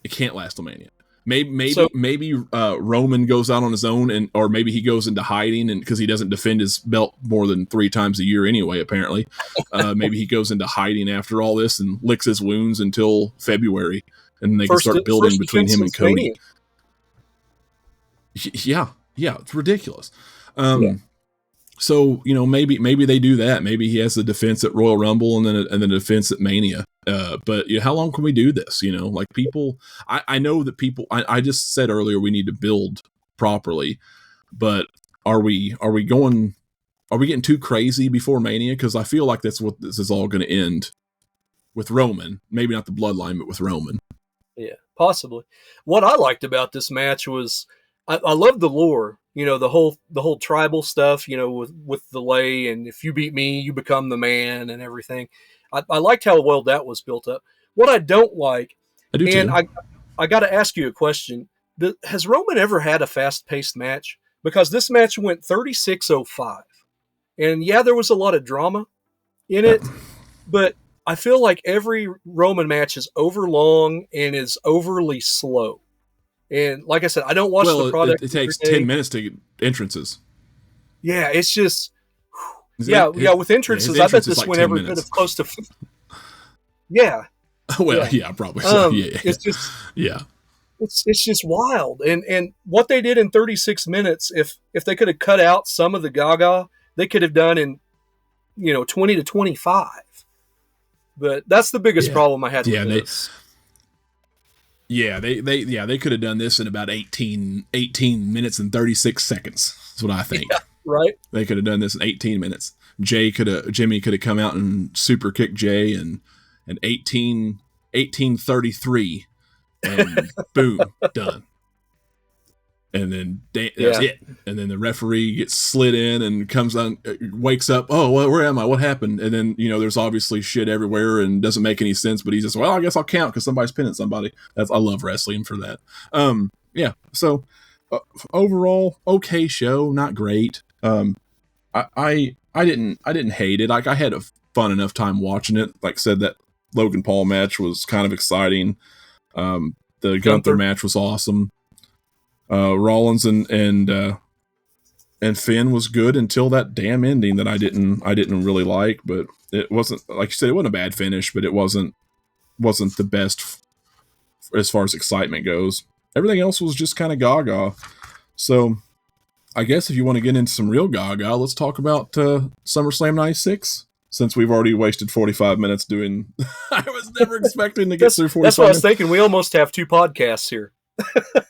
It can't last till Mania. Maybe Roman goes out on his own, or maybe he goes into hiding, and because he doesn't defend his belt more than 3 times a year anyway, apparently. Maybe he goes into hiding after all this and licks his wounds until February, and they can start building between him and Cody. Mania. Yeah, it's ridiculous. So maybe they do that. Maybe he has the defense at Royal Rumble and then a defense at Mania. But how long can we do this? People. I know that people. I just said earlier we need to build properly, but are we getting too crazy before Mania? Because I feel like that's what this is all going to end with Roman. Maybe not the bloodline, but with Roman. Yeah, possibly. What I liked about this match was I love the lore. The whole tribal stuff. With the lay, and if you beat me, you become the man, and everything. I liked how well that was built up. What I don't like, I do too. I got to ask you a question. Has Roman ever had a fast-paced match? Because this match went 36:05. And there was a lot of drama in it, but I feel like every Roman match is overlong and is overly slow. And like I said, I don't watch the product. It takes 10 minutes to get entrances. Yeah, it's just... with entrances, I bet this went every bit of close to... Yeah. Probably so. It's just... Yeah. It's just wild. And what they did in 36 minutes, if they could have cut out some of the gaga, they could have done in 20 to 25. But that's the biggest problem I had with this. They could have done this in about 18 minutes and 36 seconds. That's what I think. Yeah, right. They could have done this in 18 minutes. Jimmy could have come out and super kicked Jay and 18:33 and boom, done. And then that's it. And then the referee gets slid in and comes on, wakes up. Oh, well, where am I? What happened? And then, there's obviously shit everywhere and doesn't make any sense, but he's just, I guess I'll count because somebody's pinning somebody. I love wrestling for that. So overall, okay show, not great. I didn't hate it. I had a fun enough time watching it. Like I said, that Logan Paul match was kind of exciting. The Gunther match was awesome. Rollins and Finn was good until that damn ending that I didn't really like, but it wasn't, like you said, it wasn't a bad finish, but it wasn't the best as far as excitement goes. Everything else was just kind of gaga. So I guess if you want to get into some real gaga, let's talk about SummerSlam 96. Since we've already wasted 45 minutes doing, I was never expecting to get through 45 minutes. That's what I was thinking. We almost have 2 podcasts here.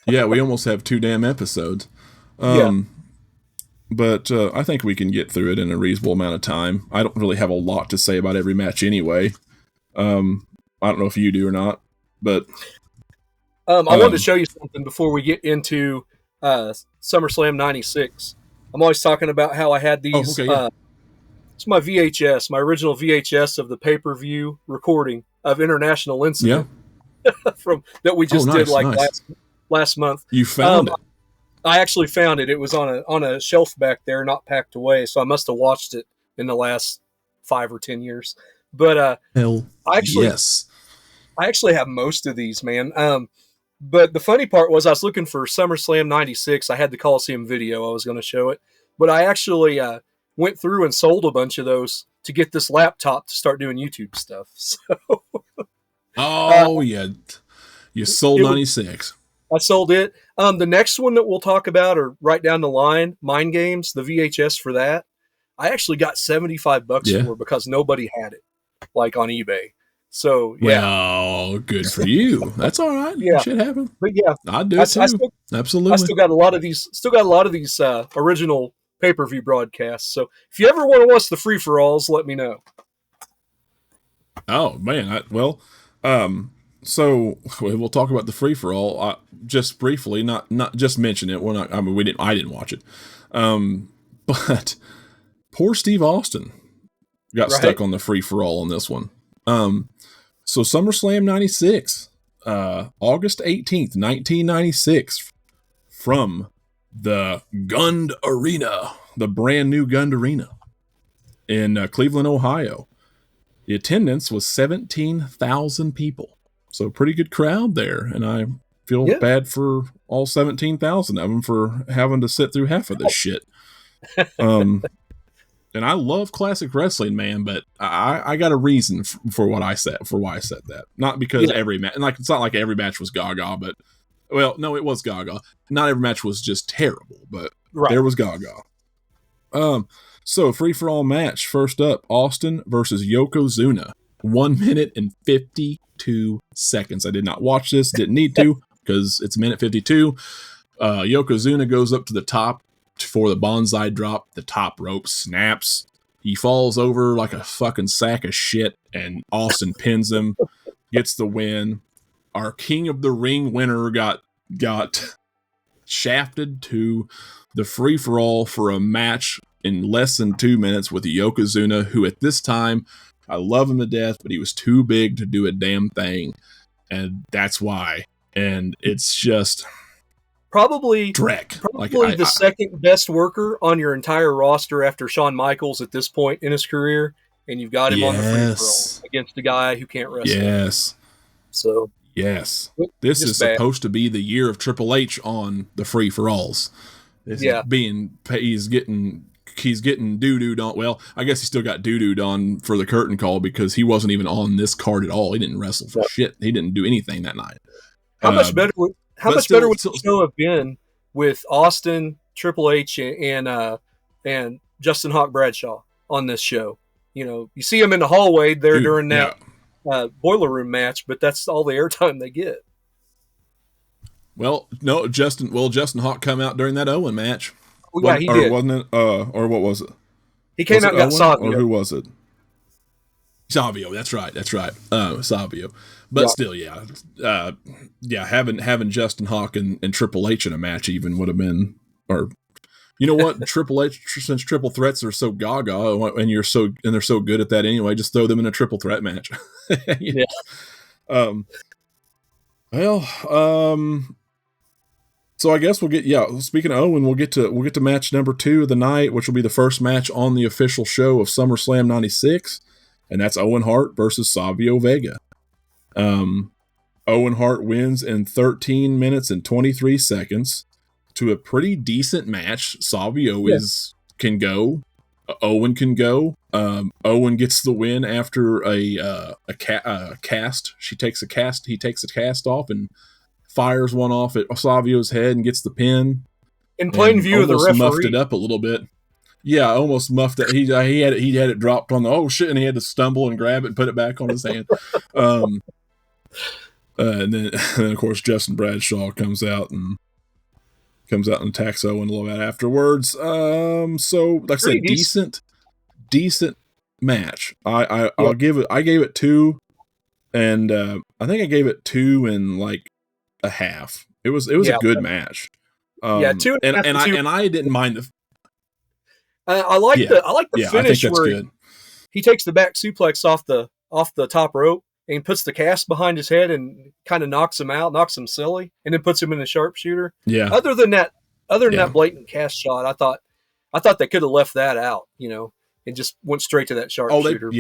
Yeah, we almost have 2 damn episodes. But I think we can get through it in a reasonable amount of time. I don't really have a lot to say about every match anyway. I don't know if you do or not, but I wanted to show you something before we get into SummerSlam 96. I'm always talking about how I had these. It's my VHS, my original VHS of the pay-per-view recording of International Incident from that we just did last last month. You found it. I actually found it. It was on a shelf back there, not packed away. So I must have watched it in the last 5 or 10 years. But Hell, yes. I actually have most of these, man. But the funny part was I was looking for SummerSlam 96. I had the Coliseum video. I was going to show it. But I actually went through and sold a bunch of those to get this laptop to start doing YouTube stuff. So, yeah. You sold 96. I sold it. The next one that we'll talk about, or right down the line, Mind Games, the VHS for that, I actually got $75 for because nobody had it, like on eBay. So yeah. Well, good for you. That's all right. Yeah, shit happen. But yeah, I do too. Absolutely. I still got a lot of these original pay-per-view broadcasts. So if you ever want to watch the free-for-alls, let me know. Oh man, so we'll talk about the free-for-all just briefly, not just mention it. I didn't watch it. But poor Steve Austin got stuck on the free-for-all on this one. So SummerSlam 96, August 18th, 1996, from the Gund Arena, the brand new Gund Arena in Cleveland, Ohio. The attendance was 17,000 people. So pretty good crowd there. And I feel bad for all 17,000 of them for having to sit through half of this shit. And I love classic wrestling, man, but I got a reason for why I said that. Not because every match, like it's not like every match was Gaga, but well, no, it was Gaga. Not every match was just terrible, but there was Gaga. So free for all match. First up, Austin versus Yokozuna. 1 minute and 52 seconds. I did not watch this. Didn't need to because it's a minute 52. Yokozuna goes up to the top for the bonsai drop. The top rope snaps. He falls over like a fucking sack of shit, and Austin pins him, gets the win. Our King of the Ring winner got shafted to the free-for-all for a match in less than 2 minutes with Yokozuna, who at this time, I love him to death, but he was too big to do a damn thing, and that's why. And it's just... Probably Drek. The second best worker on your entire roster after Shawn Michaels at this point in his career, and you've got him on the free-for-all against a guy who can't wrestle. Yes. So yes, this is supposed to be the year of Triple H on the free-for-alls. He's getting doo-dooed on. Well, I guess he still got doo-dooed on for the curtain call because he wasn't even on this card at all. He didn't wrestle for shit. He didn't do anything that night. How much better would the show have been with Austin, Triple H, and Justin Hawk Bradshaw on this show? You know, you see them in the hallway there during that boiler room match, but that's all the airtime they get. Well, no, Justin Hawk come out during that Owen match. Well, yeah, he did. Wasn't it? Or what was it? He came out and got Savio. Or who was it? Savio, that's right. Savio. But still, having Justin Hawk and Triple H in a match even would have been, or you know what, Triple H, since triple threats are so gaga and they're so good at that anyway, just throw them in a triple threat match. So I guess we'll get speaking of Owen, we'll get to match number 2 of the night, which will be the first match on the official show of SummerSlam 96, and that's Owen Hart versus Savio Vega. Owen Hart wins in 13 minutes and 23 seconds to a pretty decent match. Savio can go. Owen can go. Owen gets the win after a cast. He takes a cast off and fires one off at Savio's head and gets the pin. In plain view of the referee. Muffed it up a little bit. Yeah, almost muffed it. He had it dropped on the shit, and he had to stumble and grab it and put it back on his hand. And then of course Justin Bradshaw comes out and attacks Owen a little bit afterwards. So like I said, decent match. I gave it 2, and I think I gave it 2 and like a half. It was a good match. 2 and I didn't mind the. I like the finish where he takes the back suplex off the top rope and puts the cast behind his head and kind of knocks him out, knocks him silly, and then puts him in the sharpshooter. Yeah. Other than that blatant cast shot, I thought they could have left that out, and just went straight to that sharpshooter.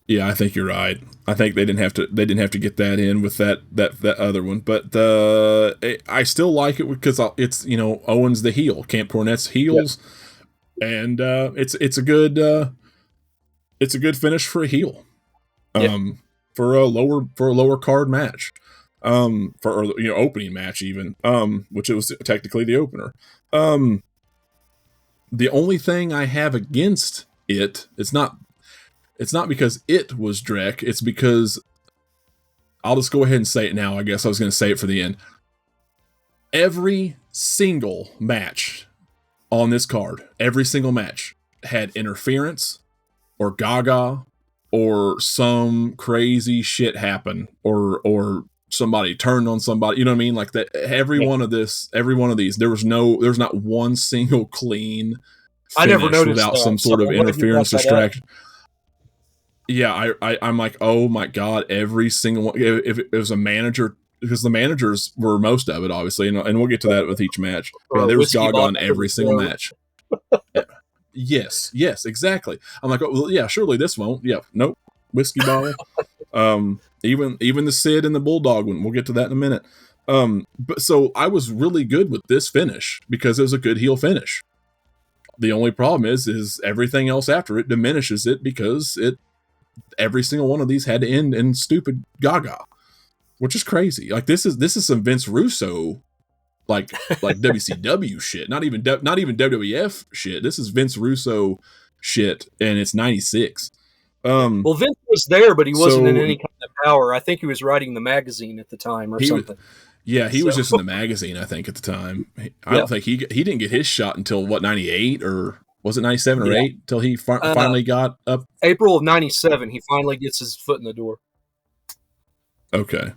Yeah, I think you're right. I think they didn't have to get that in with that other one. But I still like it because it's Owen's the heel, Camp Cornette's heels, and it's a good finish for a heel, for a lower card match, for opening match even, which it was technically the opener. The only thing I have against it's not because it was Drek. It's because I'll just go ahead and say it now. I guess I was going to say it for the end. Every single match on this card, every single match had interference or Gaga or some crazy shit happen or somebody turned on somebody. You know what I mean? Like that. Every one of these, there's not one single clean finish I never noticed without some sort of interference distraction. Yeah, I'm like, oh my god, every single one. If it was a manager, because the managers were most of it, obviously, and we'll get to that with each match. Yeah, there was Gaga on every single match. Yes, exactly. I'm like, oh, well, yeah, surely this won't. Yeah, nope, whiskey bottle. Even the Sid and the Bulldog one. We'll get to that in a minute. But so I was really good with this finish because it was a good heel finish. The only problem is everything else after it diminishes it because every single one of these had to end in stupid Gaga, which is crazy. Like this is some Vince Russo, like WCW shit. Not even WWF shit. This is Vince Russo shit, and it's 96. Well, Vince was there, but he wasn't in any kind of power. I think he was writing the magazine at the time or something. He was just in the magazine, I think, at the time. I don't think he didn't get his shot until 98 or. Was it 97 or 8 till he finally got up? April of 97, he finally gets his foot in the door. Okay.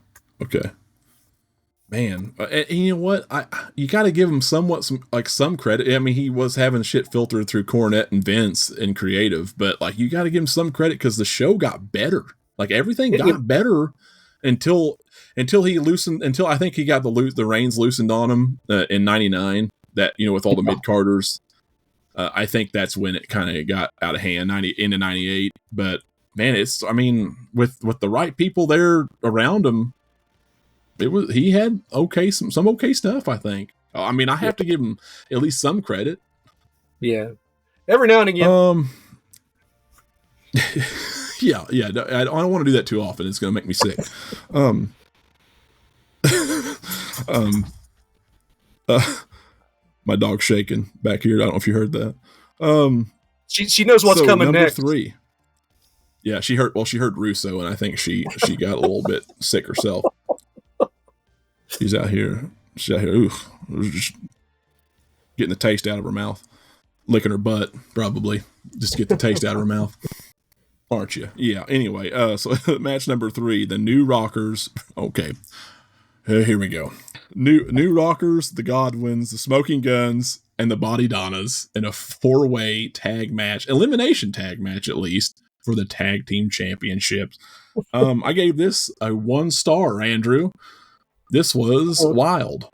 Man, and you know what? You got to give him some credit. I mean, he was having shit filtered through Cornette and Vince and creative, but like you got to give him some credit because the show got better. Like everything got better until I think he got the reins loosened on him in 99. That with all the mid carders. I think that's when it kind of got out of hand, into 98. But man, with the right people there around him, he had some okay stuff. I think. I mean, I have to give him at least some credit. Yeah, every now and again. Yeah. I don't want to do that too often. It's going to make me sick. My dog's shaking back here. I don't know if you heard that. She knows what's coming next. Number 3. Yeah, she heard Russo, and I think she got a little bit sick herself. She's out here. Ooh, just getting the taste out of her mouth, licking her butt, probably just to get the taste out of her mouth. Aren't you? Yeah. Anyway, so match number 3, the New Rockers. Okay, here we go. New Rockers, the Godwins, the Smoking Guns, and the Body Donnas in a 4-way elimination tag match, at least, for the tag team championships. I gave this a 1 star, Andrew. This was wild.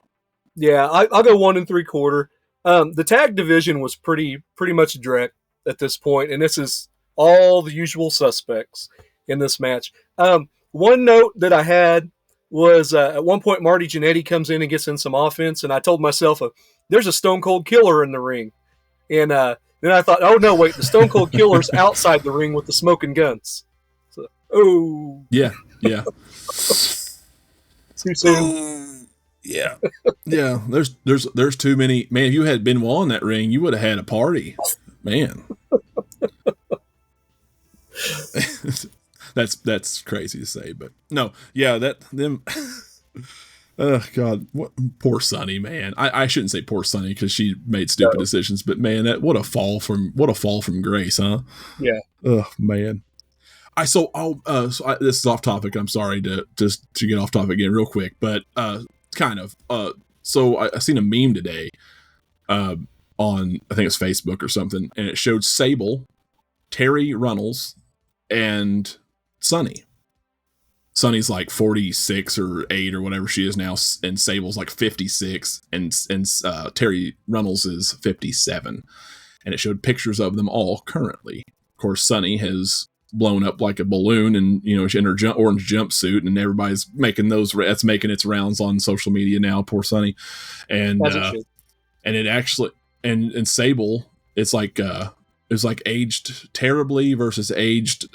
Yeah, I'll go 1 3/4. The tag division was pretty much Drek at this point, and this is all the usual suspects in this match. One note that I had was at one point Marty Jannetty comes in and gets in some offense, and I told myself, there's a Stone Cold Killer in the ring. And then I thought, oh, no, wait, the Stone Cold Killer's outside the ring with the Smoking Guns. So, oh. Yeah. Too soon. Yeah. There's too many. Man, if you had Benoit in that ring, you would have had a party. Man. That's crazy to say, but no, yeah, oh God, poor Sunny, man. I shouldn't say poor Sunny because she made stupid decisions, but man, what a fall from grace, huh? Yeah. Oh man. This is off topic. I'm sorry to get off topic again real quick, but kind of. So I seen a meme today, on I think it's Facebook or something, and it showed Sable, Terry Runnels, and Sunny, Sunny's like 46 or 8 or whatever she is now, and Sable's like 56, and Terry Runnels is 57. And it showed pictures of them all currently. Of course, Sunny has blown up like a balloon, and she's in her orange jumpsuit, and everybody's making that's making its rounds on social media now. Poor Sunny, and it actually and Sable, it's like aged terribly versus aged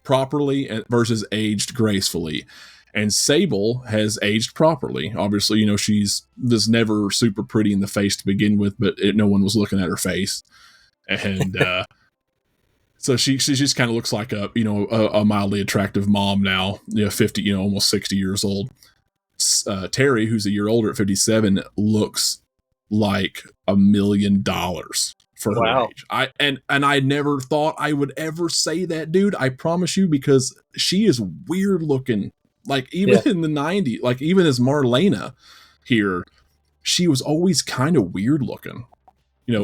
properly versus aged gracefully. And Sable has aged properly. Obviously, she's never super pretty in the face to begin with, but no one was looking at her face. And so she just kind of looks like a mildly attractive mom now, 50, almost 60 years old. Terry, who's a year older at 57, looks like $1 million for her age. I never thought I would ever say that, dude. I promise you, because she is weird looking. Like even in the 90s, like even as Marlena here, she was always kind of weird looking.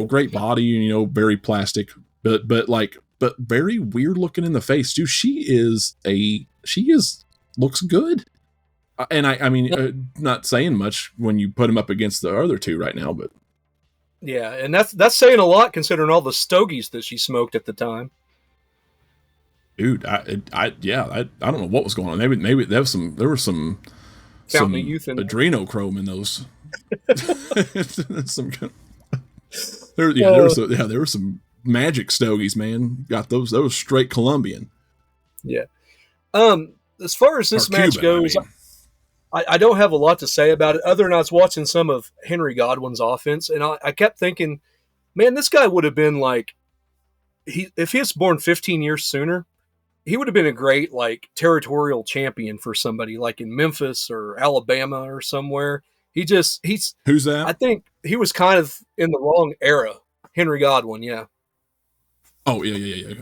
Great body, very plastic, but very weird looking in the face, dude. She looks good. And I mean, not saying much when you put them up against the other two right now, but yeah, and that's saying a lot considering all the stogies that she smoked at the time. Dude, I don't know what was going on. Maybe there was some adrenochrome in those. There were some magic stogies, man. Got those straight Colombian. Yeah. As far as this match goes, I don't have a lot to say about it other than I was watching some of Henry Godwin's offense, and I kept thinking, man, this guy would have been like, if he was born 15 years sooner, he would have been a great like territorial champion for somebody like in Memphis or Alabama or somewhere. Who's that? I think he was kind of in the wrong era. Henry Godwin, yeah. Oh yeah.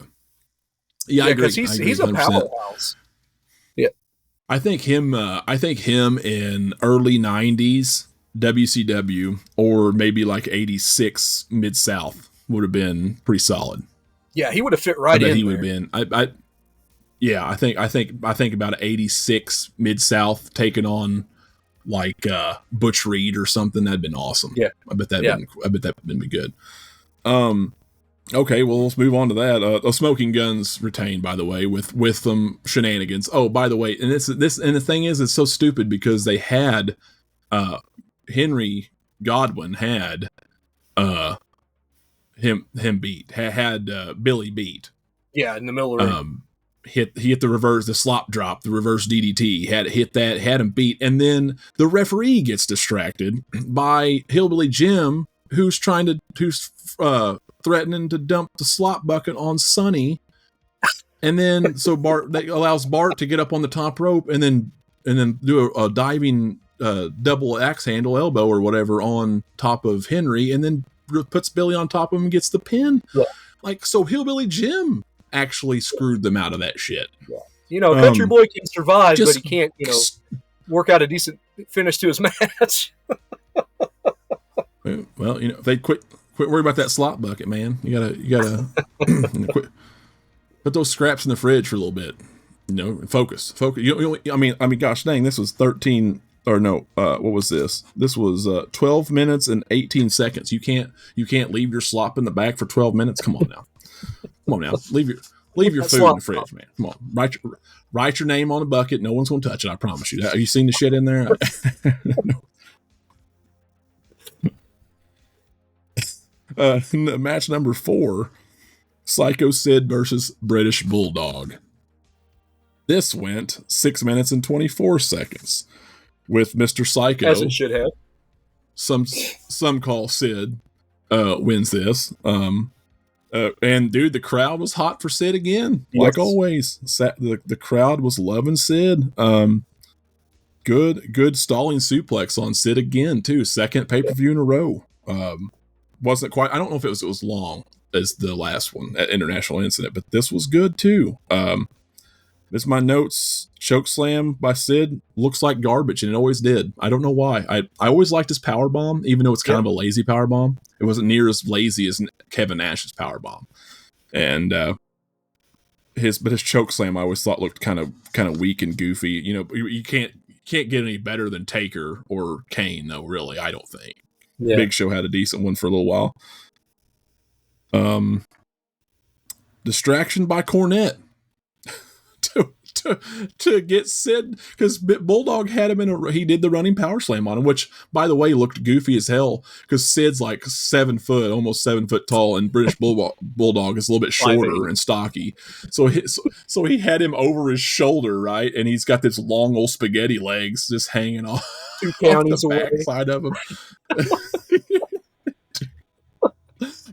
Yeah, I agree. He's a powerhouse. Yeah. I think him in early 90s WCW or maybe like 86 Mid-South would have been pretty solid. Yeah, he would have fit right in. He would have been. I think about 86 Mid-South taking on like Butch Reed or something. That'd been awesome. Yeah. I bet that'd been good. Okay, well, let's move on to that. Smoking Guns retained, by the way, with some shenanigans. Oh, by the way, and the thing is, it's so stupid because they had Henry Godwin had him beat, had Billy beat. Yeah, in the middle of the ring. He hit the reverse, the slop drop, the reverse DDT. Had him beat, and then the referee gets distracted by Hillbilly Jim, who's threatening to dump the slop bucket on Sonny, and then so that allows Bart to get up on the top rope and then do a diving double axe handle elbow or whatever on top of Henry, and then puts Billy on top of him and gets the pin. Yeah. Like, so Hillbilly Jim actually screwed them out of that shit. Yeah. Country Boy can survive, but he can't, work out a decent finish to his match. Well, they quit worrying about that slop bucket, man. You gotta quit. Put those scraps in the fridge for a little bit. Focus. I mean, gosh dang, this was 13 or no. What was this? This was 12 minutes and 18 seconds. You can't leave your slop in the back for 12 minutes. Come on now. Leave your food in the fridge, man. Come on, write your name on the bucket. No one's gonna touch it. I promise you. Have you seen the shit in there? No. Match number 4, Psycho Sid versus British Bulldog. This went 6 minutes and 24 seconds with Mr. Psycho. As it should have. Some call Sid wins this. And dude, the crowd was hot for Sid again, like always. The crowd was loving Sid. Good stalling suplex on Sid again too. Second pay-per-view in a row. Wasn't quite. I don't know if it was long as the last one at International Incident, but this was good too. This is my notes. Chokeslam by Sid looks like garbage, and it always did. I don't know why. I always liked his power bomb, even though it's kind of a lazy power bomb. It wasn't near as lazy as Kevin Nash's power bomb. And his choke slam I always thought looked kind of weak and goofy. You know, you can't get any better than Taker or Kane though. Really, I don't think. Yeah. Big Show had a decent one for a little while. Distraction by Cornette to get Sid, because Bulldog had him he did the running power slam on him, which by the way looked goofy as hell because Sid's like 7 foot, almost 7 foot tall, and British Bulldog is a little bit shorter and stocky. So he had him over his shoulder, right, and he's got this long old spaghetti legs just hanging off, 2 counties the away. backside of him.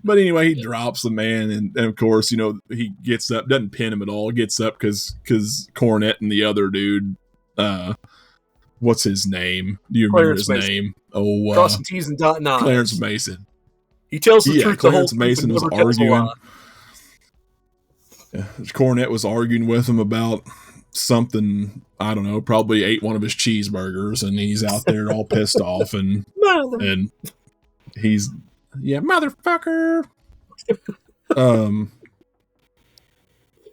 But anyway, he drops the man, and of course, you know, he gets up, doesn't pin him at all, gets up because Cornette and the other dude, what's his name? Do you remember his name? Oh, crossing T's and dotting I's. Clarence Mason. He tells the truth. Clarence Mason was arguing. Yeah, Cornette was arguing with him about something, I don't know, probably ate one of his cheeseburgers, and he's out there all pissed off, and he's, yeah, motherfucker.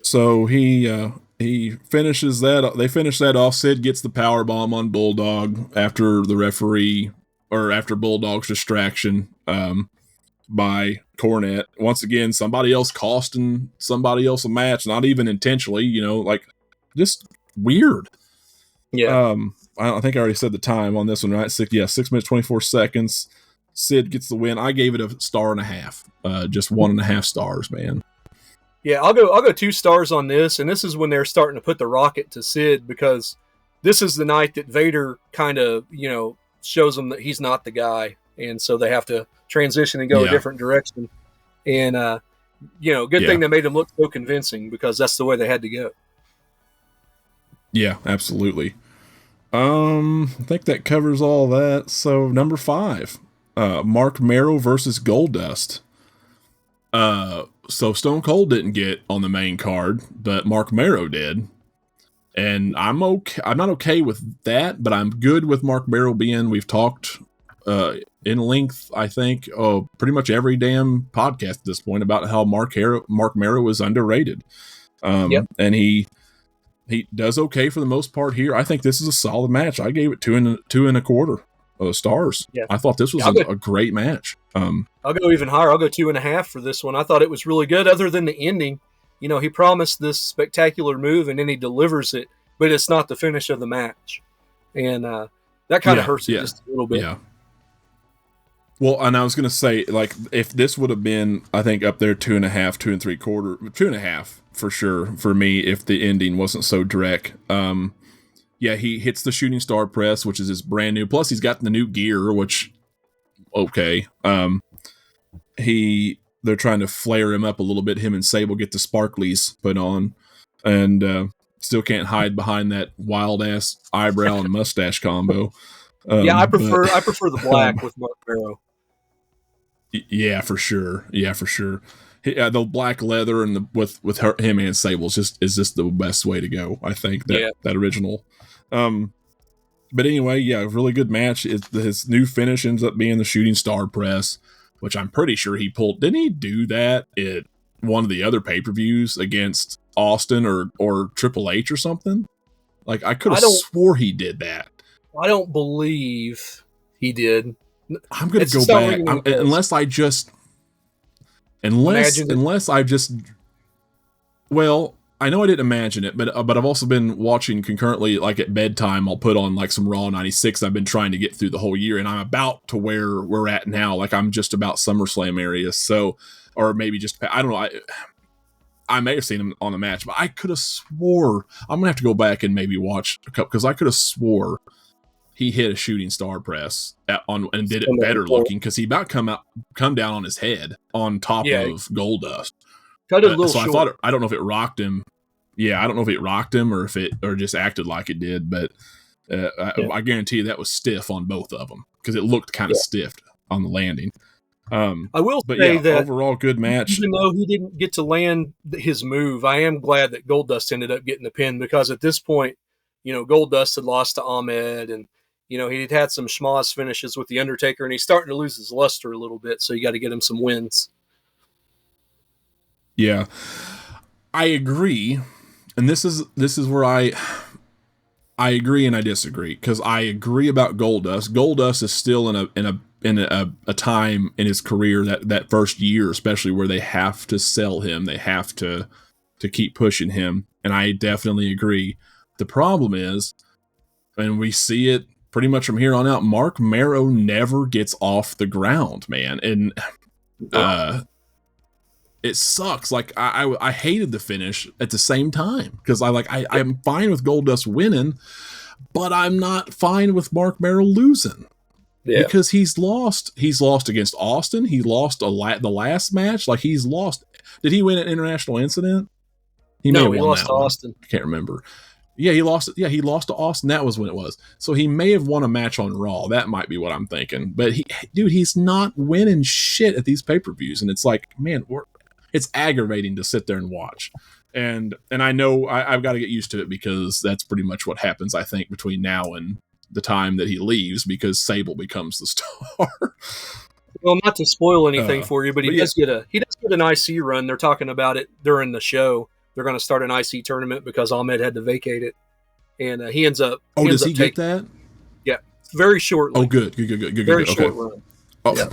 So he finishes that. They finish that off. Sid gets the power bomb on Bulldog after the referee, or after Bulldog's distraction by Cornette. Once again, somebody else costing somebody else a match, not even intentionally. You know, like just weird. Yeah. I think I already said the time on this one, right? 6 minutes 24 seconds. Sid gets the win. I gave it a 1.5 stars. Just 1.5 stars, man. Yeah, I'll go 2 stars on this, and this is when they're starting to put the rocket to Sid, because this is the night that Vader kind of, you know, shows them that he's not the guy, and so they have to transition and go a different direction. And you know, good thing they made him look so convincing, because that's the way they had to go. Yeah, absolutely. I think that covers all that. So number 5. Mark Merrow versus Goldust. So Stone Cold didn't get on the main card, but Mark Merrow did. And I'm okay. I'm not okay with that, but I'm good with Mark Merrow being. We've talked in length, I think, pretty much every damn podcast at this point about how Mark Merrow is underrated. And he does okay for the most part here. I think this is a solid match. I gave it 2.25 stars. Yeah. I thought this was a great match. I'll go even higher. I'll go 2.5 for this one. I thought it was really good, other than the ending. You know, he promised this spectacular move, and then he delivers it, but it's not the finish of the match. And that kind of hurts it just a little bit. Yeah. Well, and I was going to say, like, if this would have been, I think, up there 2.5, 2.75, 2.5 for sure for me, if the ending wasn't so direct. Yeah, he hits the shooting star press, which is his brand new. Plus, he's got the new gear, which, okay. They're trying to flare him up a little bit. Him and Sable get the sparklies put on, and still can't hide behind that wild ass eyebrow and mustache combo. I prefer the black with Mark Merrow. Yeah, for sure. The black leather and with him and Sable is just the best way to go. I think that original. But anyway, yeah, really good match. His new finish ends up being the shooting star press, which I'm pretty sure he pulled. Didn't he do that at one of the other pay-per-views against Austin or Triple H or something? Like, I could have swore he did that. I don't believe he did. I'm going to go back unless I just well, I know I didn't imagine it, but I've also been watching concurrently, like at bedtime, I'll put on like some Raw 96 I've been trying to get through the whole year, and I'm about to where we're at now. Like, I'm just about SummerSlam area. So, or maybe just, I don't know. I may have seen him on the match, but I could have swore, I'm going to have to go back and maybe watch a couple, because I could have swore he hit a shooting star press and did it better looking, because he about come down on his head on top of Goldust. Cut it a little so short. I don't know if it rocked him. Yeah, I don't know if it rocked him or just acted like it did, but I guarantee you that was stiff on both of them, because it looked kind of stiff on the landing. I will say that overall good match. Even though he didn't get to land his move, I am glad that Goldust ended up getting the pin, because at this point, you know, Goldust had lost to Ahmed, and you know, he'd had some schmoz finishes with the Undertaker, and he's starting to lose his luster a little bit. So you got to get him some wins. Yeah. I agree, and this is where I agree and I disagree, because I agree about Goldust. Goldust is still in a time in his career, that first year especially, where they have to sell him, they have to keep pushing him, and I definitely agree. The problem is, and we see it pretty much from here on out, Mark Marrow never gets off the ground, man, and it sucks. Like I hated the finish at the same time, because I'm fine with Goldust winning, but I'm not fine with Mark Merrill losing. Yeah. Because he's lost against Austin. He lost the last match. Like, he's lost. Did he win an international incident? He lost to Austin. I can't remember. Yeah, he lost. Yeah, he lost to Austin. That was when it was. So he may have won a match on Raw. That might be what I'm thinking. But he's not winning shit at these pay-per-views, and it's like, man, it's aggravating to sit there and watch. And I know I've got to get used to it, because that's pretty much what happens, I think, between now and the time that he leaves, because Sable becomes the star. Well, not to spoil anything for you, but he does get an IC run. They're talking about it during the show. They're going to start an IC tournament because Ahmed had to vacate it, and he ends up. Oh, does he get that? Yeah, very shortly. Oh, good. Very short run. Oh, yeah.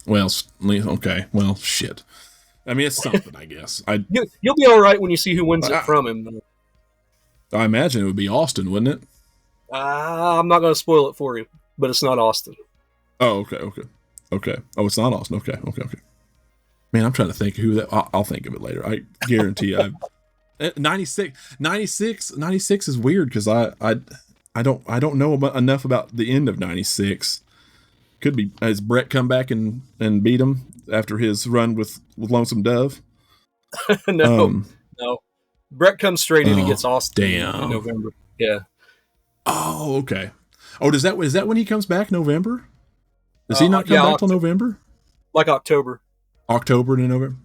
Well, okay. Well, shit. I mean, it's something, I guess. You'll be all right when you see who wins it from him. I imagine it would be Austin, wouldn't it? I'm not going to spoil it for you, but it's not Austin. Oh, okay. Oh, it's not Austin. Okay. Man, I'm trying to think who that. I'll think of it later. I guarantee. 96 is weird, because I don't know enough about the end of 96. Could be, has Brett come back and beat him after his run with Lonesome Dove? No. Brett comes straight in and gets Austin in November. Yeah. Oh, okay. Oh, is that when he comes back? November? Does he not come back till November? Like October. October to November,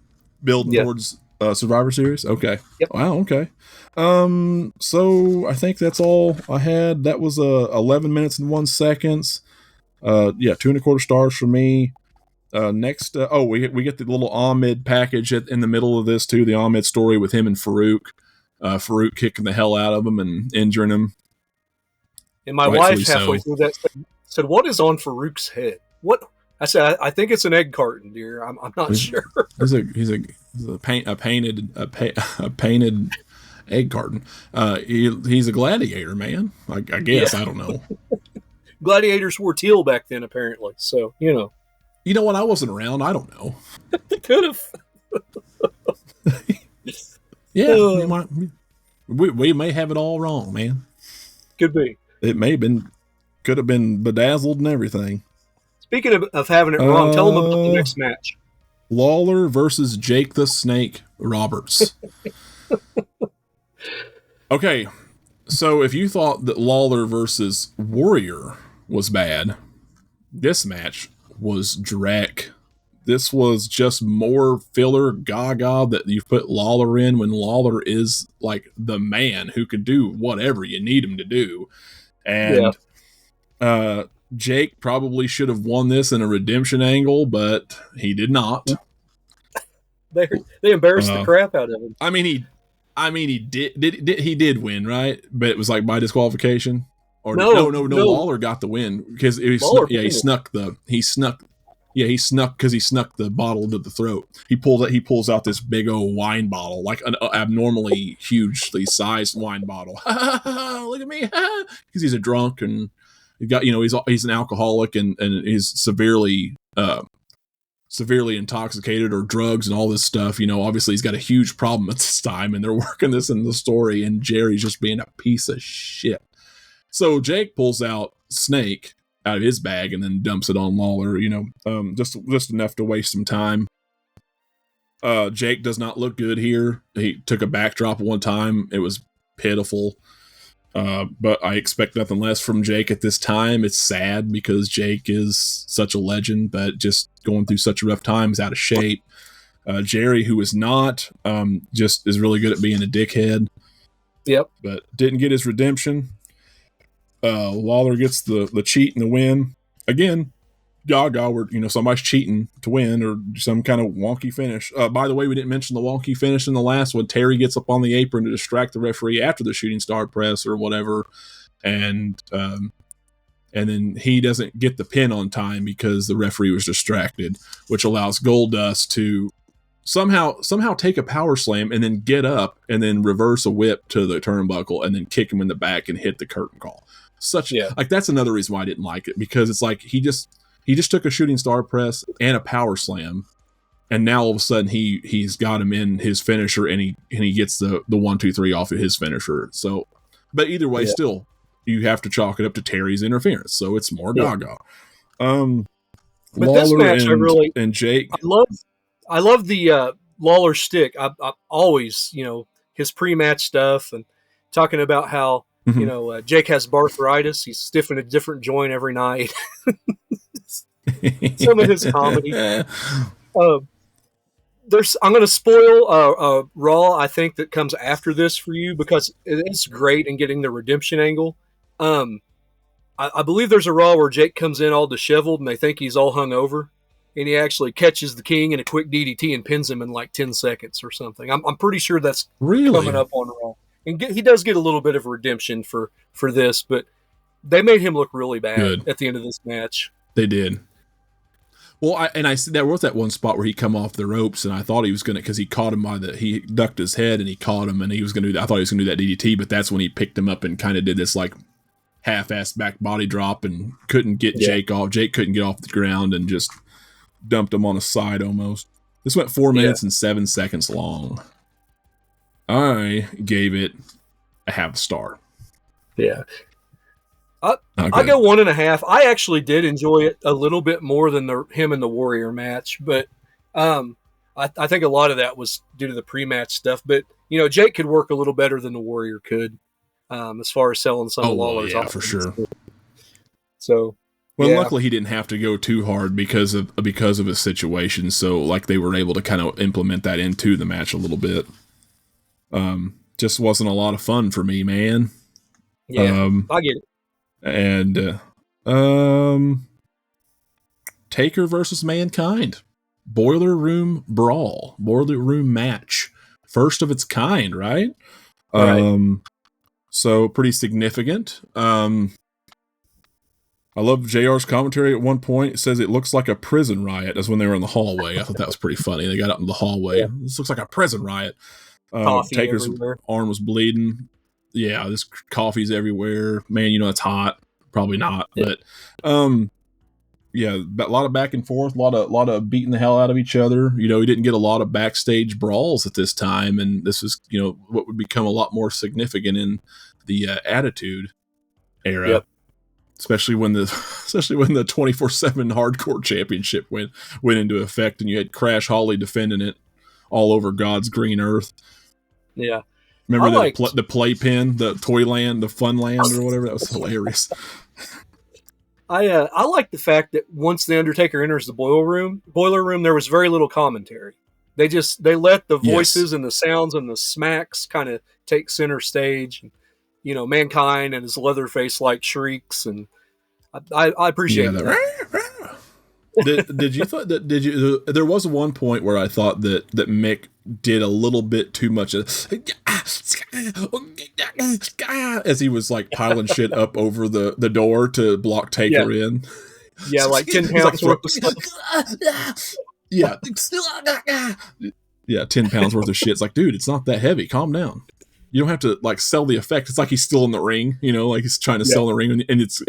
building towards Survivor Series. Okay. Yep. Wow. Okay. So I think that's all I had. That was 11 minutes and 1 seconds. 2.25 stars for me. Next, we get the little Ahmed package in the middle of this too. The Ahmed story with him and Farouk. Farouk kicking the hell out of him and injuring him. And my wife, halfway through that, said, "What is on Farouk's head?" What? I said, I think it's an egg carton, dear. I'm not sure. He's a painted egg carton. He's a gladiator, man. I guess. I don't know. Gladiators wore teal back then, apparently. So, You know what? I wasn't around. I don't know. Could have. Yeah. We may have it all wrong, man. Could be. It could have been bedazzled and everything. Speaking of having it wrong, tell them about the next match. Lawler versus Jake the Snake Roberts. Okay, so if you thought that Lawler versus Warrior was bad, this match was dreck. This was just more filler gaga that you put Lawler in, when Lawler is like the man who could do whatever you need him to do. And Jake probably should have won this in a redemption angle, but he did not. They embarrassed the crap out of him. I mean, he did win, right? But it was like by disqualification. Or no. Lawler got the win, because he snuck because he snuck the bottle into the throat. He pulls out this big old wine bottle, like an abnormally hugely sized wine bottle. Look at me, because he's a drunk, and he got he's an alcoholic, and he's severely intoxicated, or drugs and all this stuff. Obviously he's got a huge problem at this time, and they're working this in the story, and Jerry's just being a piece of shit. So Jake pulls out Snake out of his bag and then dumps it on Lawler, just enough to waste some time. Jake does not look good here. He took a backdrop one time. It was pitiful. But I expect nothing less from Jake at this time. It's sad, because Jake is such a legend, but just going through such a rough time, is out of shape. Jerry, who is not, just is really good at being a dickhead. Yep. But didn't get his redemption. Lawler gets the cheat and the win. Again, gaga where, somebody's cheating to win or some kind of wonky finish. By the way, we didn't mention the wonky finish in the last one. Terry gets up on the apron to distract the referee after the shooting star press or whatever, and then he doesn't get the pin on time because the referee was distracted, which allows Goldust to somehow take a power slam and then get up and then reverse a whip to the turnbuckle and then kick him in the back and hit the curtain call. That's another reason why I didn't like it, because it's like he just took a shooting star press and a power slam, and now all of a sudden he's got him in his finisher, and he gets the 1-2-3 off of his finisher. So, but either way, still you have to chalk it up to Terry's interference. So it's more gaga. But Lawler this match, and Jake. I love the Lawler shtick. I always, his pre-match stuff and talking about how Jake has arthritis. He's stiffing a different joint every night. Some of his comedy. I'm going to spoil Raw, I think, that comes after this for you, because it's great in getting the redemption angle. I believe there's a Raw where Jake comes in all disheveled and they think he's all hungover, and he actually catches the King in a quick DDT and pins him in like 10 seconds or something. I'm pretty sure that's coming up on Raw. And he does get a little bit of redemption for this, but they made him look really bad at the end of this match. They did. Well, I see there was that one spot where he come off the ropes, and I thought he was going to, because he caught him he ducked his head and he caught him, and he was going to do that. I thought he was going to do that DDT, but that's when he picked him up and kind of did this like half-assed back body drop and couldn't get Jake off. Jake couldn't get off the ground and just dumped him on the side almost. This went 4 minutes and 7 seconds long. I gave it a half star. Yeah. I go 1.5. I actually did enjoy it a little bit more than him and the Warrior match, but I think a lot of that was due to the pre-match stuff. But Jake could work a little better than the Warrior could, as far as selling some of Lawler's offense. For sure. So, luckily he didn't have to go too hard because of his situation. So, like, they were able to kind of implement that into the match a little bit. Just wasn't a lot of fun for me, man. Yeah, I get it. And Taker versus Mankind, Boiler Room Brawl, Boiler Room match, first of its kind, right? So pretty significant. I love JR's commentary at one point. It says it looks like a prison riot. That's when they were in the hallway. I thought that was pretty funny. They got up in the hallway. Yeah. This looks like a prison riot. Taker's everywhere. Arm was bleeding. Yeah, this coffee's everywhere. Man, it's hot. Probably not, but a lot of back and forth, a lot of beating the hell out of each other. We didn't get a lot of backstage brawls at this time, and this is what would become a lot more significant in the Attitude Era. Yep. Especially when the 24/7 Hardcore Championship went into effect, and you had Crash Holly defending it all over God's green earth. Yeah. Remember the playpen, the Toyland, the Funland, or whatever? That was hilarious. I like the fact that once the Undertaker enters the boiler room, there was very little commentary. They let the voices and the sounds and the smacks kind of take center stage. And, Mankind and his Leatherface like shrieks, and I appreciate that. Did you there was one point where I thought that Mick did a little bit too much as he was like piling shit up over the door to block Taker in. Yeah, like 10 pounds worth of stuff. Yeah. 10 pounds worth of shit. It's like, dude, it's not that heavy. Calm down. You don't have to like sell the effect. It's like he's still in the ring, like he's trying to sell the ring, and it's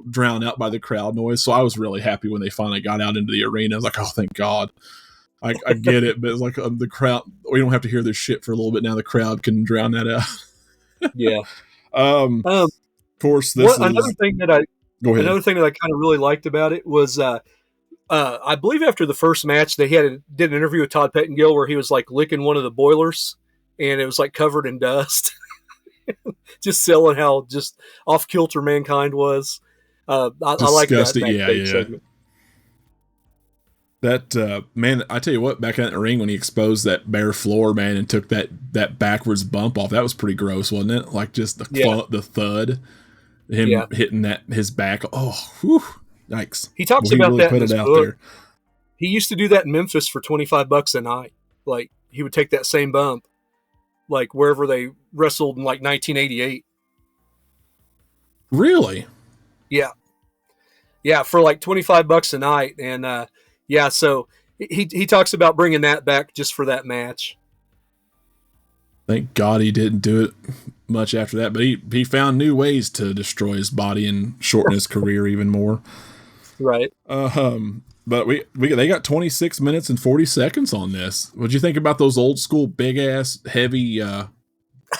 drowned out by the crowd noise. So I was really happy when they finally got out into the arena. I was like, oh, thank God. I get it, but it's like the crowd. We don't have to hear this shit for a little bit now. The crowd can drown that out. Yeah. Of course, another thing that I kind of really liked about it was, I believe after the first match they did an interview with Todd Pettengill where he was like licking one of the boilers. And it was like covered in dust. Just selling how just off kilter Mankind was. I like that segment. That man, I tell you what, back in the ring when he exposed that bare floor, man, and took that backwards bump off, that was pretty gross, wasn't it? Like just the thud, him hitting his back. Oh, whew, Yikes. He talks Well, he about really that in put it his out book. there. He used to do that in Memphis for $25 a night. Like, he would take that same bump, like wherever they wrestled in like 1988. Really? Yeah. Yeah, for like $25 a night. And yeah, so he talks about bringing that back just for that match. Thank God he didn't do it much after that, but he found new ways to destroy his body and shorten his career even more. Right. But they got 26 minutes and 40 seconds on this. What'd you think about those old school big ass heavy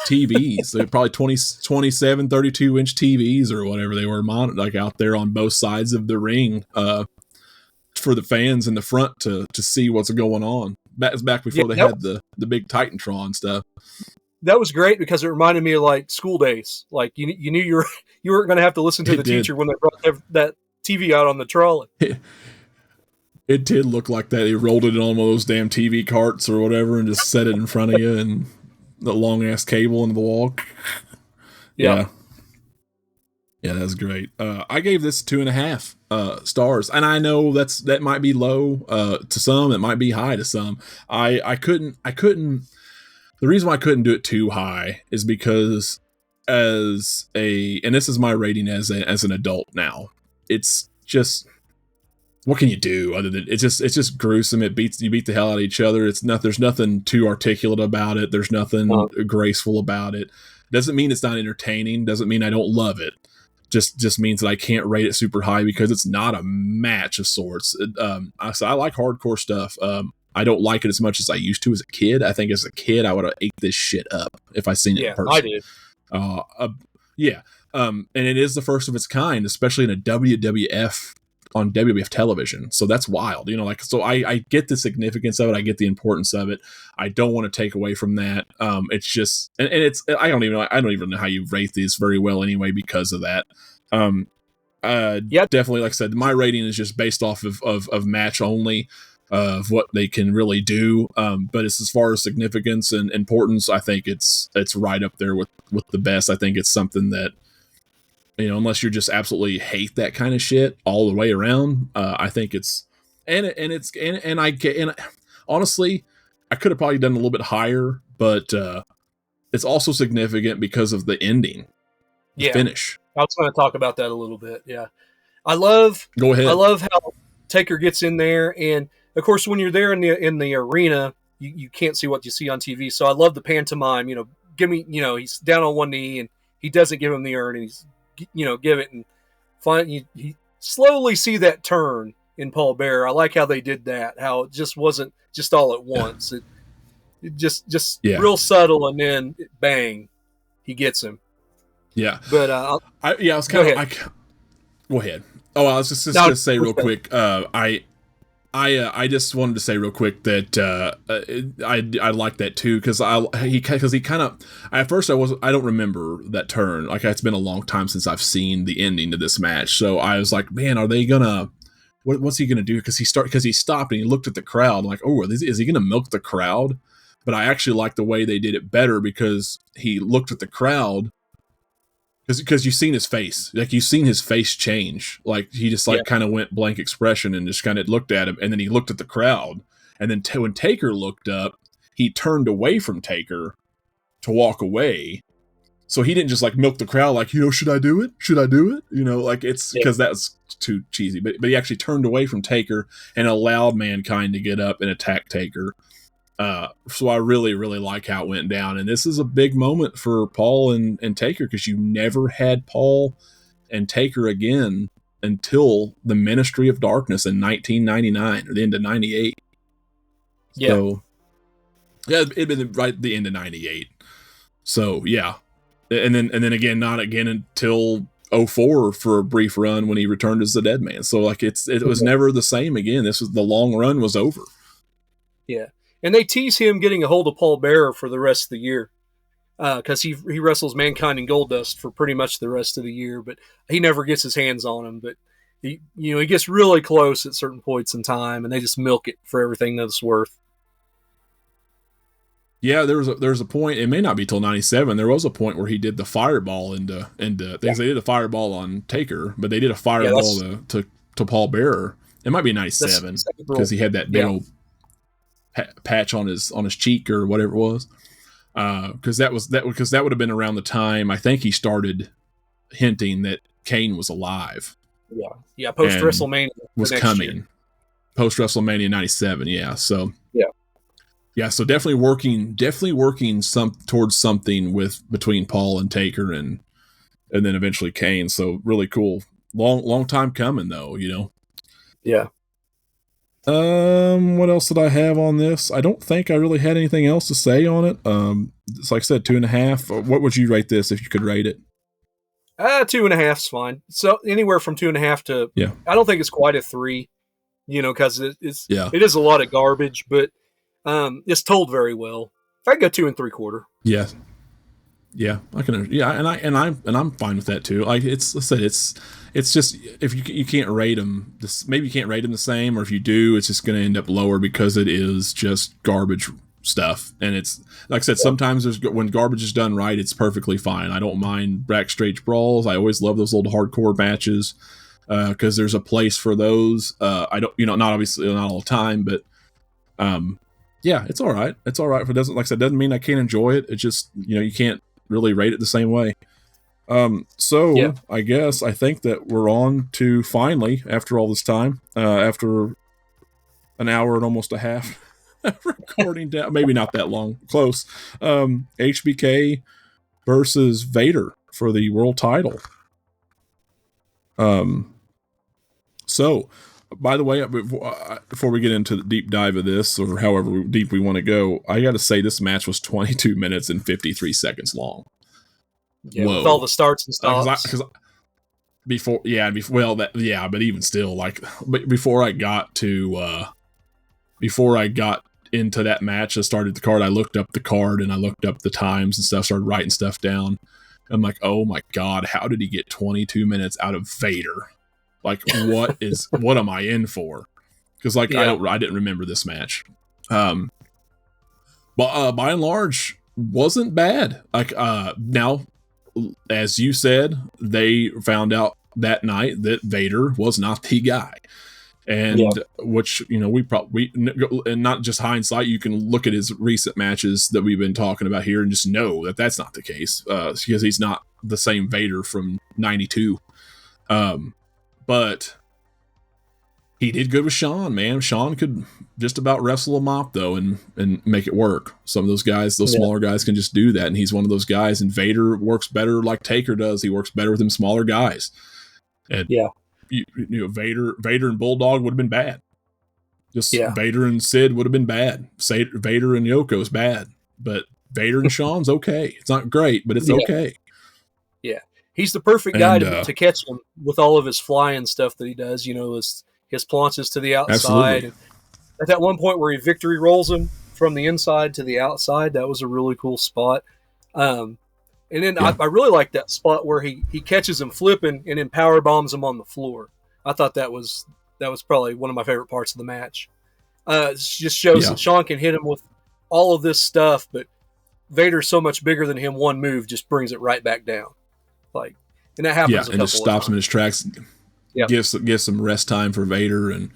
TVs? They're probably 27, 32 inch TVs or whatever they were, like out there on both sides of the ring for the fans in the front to see what's going on. That was back before they had the big Titantron stuff. That was great because it reminded me of like school days. Like you knew you weren't going to have to listen to the teacher when they brought that TV out on the trolley. It did look like that. He rolled it on one of those damn TV carts or whatever and just set it in front of you and the long ass cable into the wall. Yeah. Yeah, that's great. I gave this 2.5 stars, and I know that might be low to some. It might be high to some. I couldn't. The reason why I couldn't do it too high is because and this is my rating as an adult now. It's just, what can you do other than it's just gruesome. You beat the hell out of each other. There's nothing too articulate about it. There's nothing graceful about it. Doesn't mean it's not entertaining. Doesn't mean I don't love it. Just means that I can't rate it super high because it's not a match of sorts. So I like hardcore stuff. I don't like it as much as I used to as a kid. I think as a kid I would have ate this shit up if I seen it in person. I did. And it is the first of its kind, especially in a WWF on WWF television. So that's wild, so I get the significance of it. I get the importance of it. I don't want to take away from that. It's just, and it's, I don't even know how you rate these very well anyway, because of that. Definitely, like I said, my rating is just based off of match only, of what they can really do. But as far as significance and importance, I think it's right up there with the best. I think it's something that, unless you just absolutely hate that kind of shit all the way around, I think it's, and honestly, I could have probably done a little bit higher, but it's also significant because of the ending, the finish. I was going to talk about that a little bit. Yeah, Go ahead. I love how Taker gets in there, and of course, when you're there in the arena, you can't see what you see on TV. So I love the pantomime. He's down on one knee and he doesn't give him the urn, and he's give it, and you slowly see that turn in Paul Bearer. I like how they did that, how it just wasn't just all at once. It just real subtle, and then bang, he gets him. Yeah. But I was kind of go ahead. Oh, I was just going to say real quick. I just wanted to say real quick that I like that too, because he kind of, at first I don't remember that turn. Like, it's been a long time since I've seen the ending to this match, so I was like, man, are they gonna, what's he gonna do? Because he stopped and he looked at the crowd. I'm like, oh, is he gonna milk the crowd? But I actually like the way they did it better, because he looked at the crowd. Because you've seen his face, you've seen his face change. Like, he just kind of went blank expression and just kind of looked at him, and then he looked at the crowd, and then when Taker looked up, he turned away from Taker to walk away. So he didn't just milk the crowd like, should I do it? Should I do it? It's because that's too cheesy. But he actually turned away from Taker and allowed Mankind to get up and attack Taker. So I really, really like how it went down. And this is a big moment for Paul and Taker, because you never had Paul and Taker again until the Ministry of Darkness in 1999, or the end of 98. Yeah. So, it'd been right the end of 98. So, yeah. And then again, not again until 04 for a brief run when he returned as the Dead Man. So, it was never the same again. The long run was over. Yeah. And they tease him getting a hold of Paul Bearer for the rest of the year, because he wrestles Mankind and Goldust for pretty much the rest of the year, but he never gets his hands on him. But he gets really close at certain points in time, and they just milk it for everything that it's worth. Yeah, there's a point. It may not be till 97. There was a point where he did the fireball into they did a fireball on Taker, but they did a fireball to to Paul Bearer. It might be 97 because he had that big old patch on his cheek or whatever it was. Because that would have been around the time I think he started hinting that Kane was alive. Yeah. Post WrestleMania was coming. Post WrestleMania 97. Yeah. So So definitely working towards something between Paul and Taker and then eventually Kane. So really cool. Long time coming though, you know. Yeah. What else did I have on this? I don't think I really had anything else to say on it. It's like I said, 2.5. What would you rate this if you could rate it? 2.5's fine. So anywhere from 2.5 to I don't think it's quite a 3, you know, because it is a lot of garbage, but it's told very well. If I go 2 3/4. Yeah, I can. Yeah, and I'm fine with that too. Like it's just if you can't rate them, maybe you can't rate them the same, or if you do, it's just going to end up lower because it is just garbage stuff. And it's like I said, sometimes when garbage is done right, it's perfectly fine. I don't mind backstage brawls. I always love those old hardcore matches because there's a place for those. I don't, not obviously not all the time, but yeah, it's all right. It's all right. If it doesn't, like I said, doesn't mean I can't enjoy it. It just you can't really rate it the same way. I guess I think that we're on to finally, after all this time, after an hour and almost a half recording down, maybe not that long, close. HBK versus Vader for the world title. So, by the way, before we get into the deep dive of this, or however deep we want to go, I got to say this match was 22 minutes and 53 seconds long. Yeah, with all the starts and stops. But even still, before I got into that match, I started the card. I looked up the card and I looked up the times and stuff. Started writing stuff down. I'm like, oh my god, how did he get 22 minutes out of Vader? Like, what am I in for? Because I didn't remember this match. But by and large, wasn't bad. Like now, as you said, they found out that night that Vader was not the guy. And which, we probably, and not just hindsight, you can look at his recent matches that we've been talking about here and just know that that's not the case, because he's not the same Vader from 92. But he did good with Shawn, man. Shawn could just about wrestle him up, though, and make it work. Some of those guys, smaller guys, can just do that, and he's one of those guys. And Vader works better like Taker does. He works better with them smaller guys. And Vader and Bulldog would have been bad. Vader and Sid would have been bad. Vader and Yoko's bad, but Vader and Shawn's okay. It's not great, but it's okay. Yeah. He's the perfect guy to catch him with all of his flying stuff that he does, his planches to the outside. Absolutely. At that one point where he victory rolls him from the inside to the outside, that was a really cool spot. And then I really like that spot where he catches him flipping and then power bombs him on the floor. I thought that was probably one of my favorite parts of the match. It just shows that Shawn can hit him with all of this stuff, but Vader's so much bigger than him. One move just brings it right back down. And that happens. And just stops him in his tracks. Gives some rest time for Vader and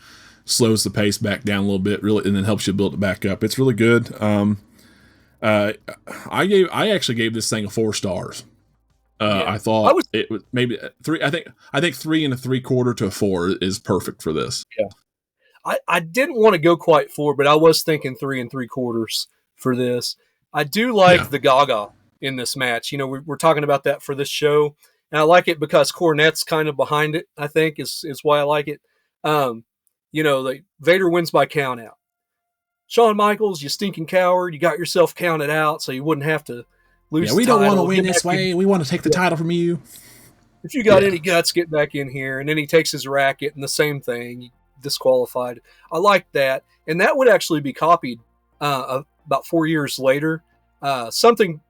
slows the pace back down a little bit, really, and then helps you build it back up. It's really good. I actually gave this thing 4 stars. I thought it was maybe 3. I think 3 3/4 to 4 is perfect for this. Yeah, I didn't want to go quite 4, but I was thinking 3 3/4 for this. I do like the Gaga in this match. We're talking about that for this show, and I like it because Cornette's kind of behind it. I think is why I like it. Vader wins by count out. Shawn Michaels, you stinking coward! You got yourself counted out, so you wouldn't have to lose. Yeah, we don't want to win this way. We want to take the title from you. If you got any guts, get back in here. And then he takes his racket, and the same thing, disqualified. I like that, and that would actually be copied about 4 years later. Something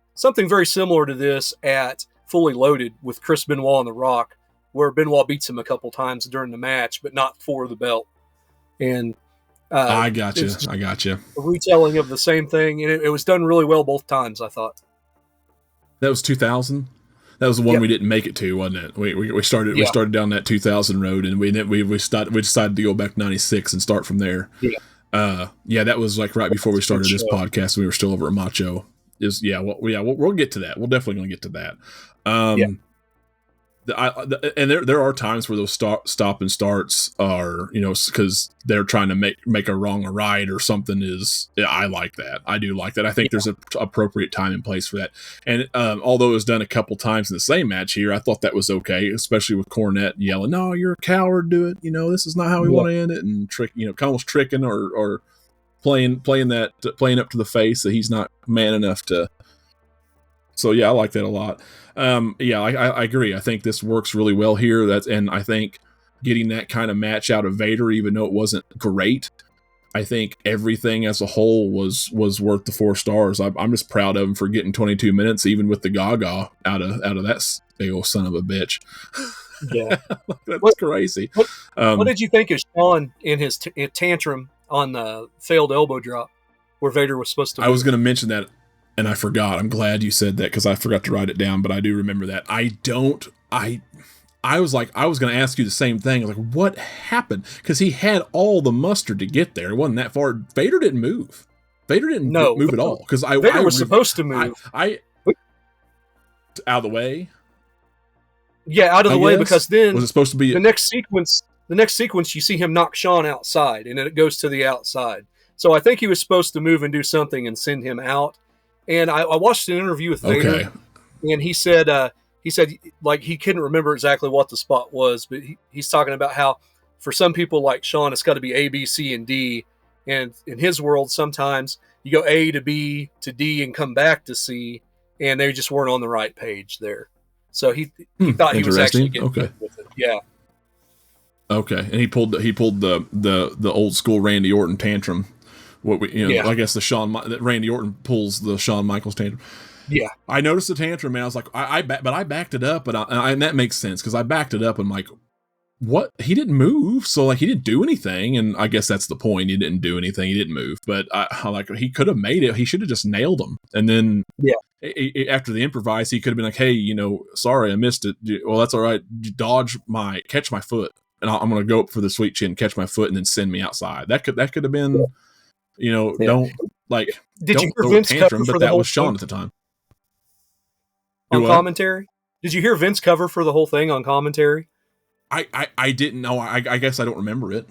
very similar to this at Fully Loaded with Chris Benoit and The Rock, where Benoit beats him a couple times during the match, but not for the belt. And I got you. A retelling of the same thing, and it was done really well both times, I thought. That was 2000. That was the one we didn't make it to, wasn't it? We started down that 2000 road, and we decided to go back to 96 and start from there. Yeah. That was like right before we started this podcast. And we were still over at Macho. We'll get to that. We're definitely going to get to that. And there are times where those stop and starts are, because they're trying to make a wrong a right or something. I like that. I do like that. I think there's an appropriate time and place for that. And although it was done a couple times in the same match here, I thought that was okay, especially with Cornette yelling, "No, you're a coward. Do it. This is not how we want to end it," and almost tricking or playing up to the face that he's not man enough to. So I like that a lot. I agree. I think this works really well here. And I think getting that kind of match out of Vader, even though it wasn't great, I think everything as a whole was worth the 4 stars. I'm just proud of him for getting 22 minutes, even with the Gaga out of that big old son of a bitch. Yeah, that's crazy. What did you think of Shawn in his tantrum on the failed elbow drop, where Vader was supposed to? I was going to mention that. And I forgot. I'm glad you said that because I forgot to write it down, but I do remember that. I was going to ask you the same thing. Like, what happened? Because he had all the mustard to get there. It wasn't that far. Vader didn't move. Vader didn't move at all. Because Vader was supposed to move. I out of the way. Yeah, out of the way, because then was it supposed to be the next sequence? The next sequence, you see him knock Shawn outside, and then it goes to the outside. So I think he was supposed to move and do something and send him out. And I watched an interview with Vader, and he said like he couldn't remember exactly what the spot was, but he's talking about how for some people like Shawn, it's got to be A, B, C, and D. And in his world, sometimes you go A to B to D and come back to C, and they just weren't on the right page there. So he thought he was actually getting good with it. Yeah. Okay, and he pulled the old school Randy Orton tantrum. I guess that Randy Orton pulls the Shawn Michaels tantrum. Yeah, I noticed the tantrum, man. I was like, I backed it up, and that makes sense because I backed it up and like, what? He didn't move, so like he didn't do anything, and I guess that's the point. He didn't do anything. He didn't move, but I like he could have made it. He should have just nailed him, and then after the improvise, he could have been like, hey, sorry, I missed it. Well, that's all right. Catch my foot, and I'm gonna go up for the sweet chin, catch my foot, and then send me outside. That could have been. Did you hear Vince tantrum, but that was Shawn at the time. On commentary? Did you hear Vince cover for the whole thing on commentary? I didn't know. I guess I don't remember it.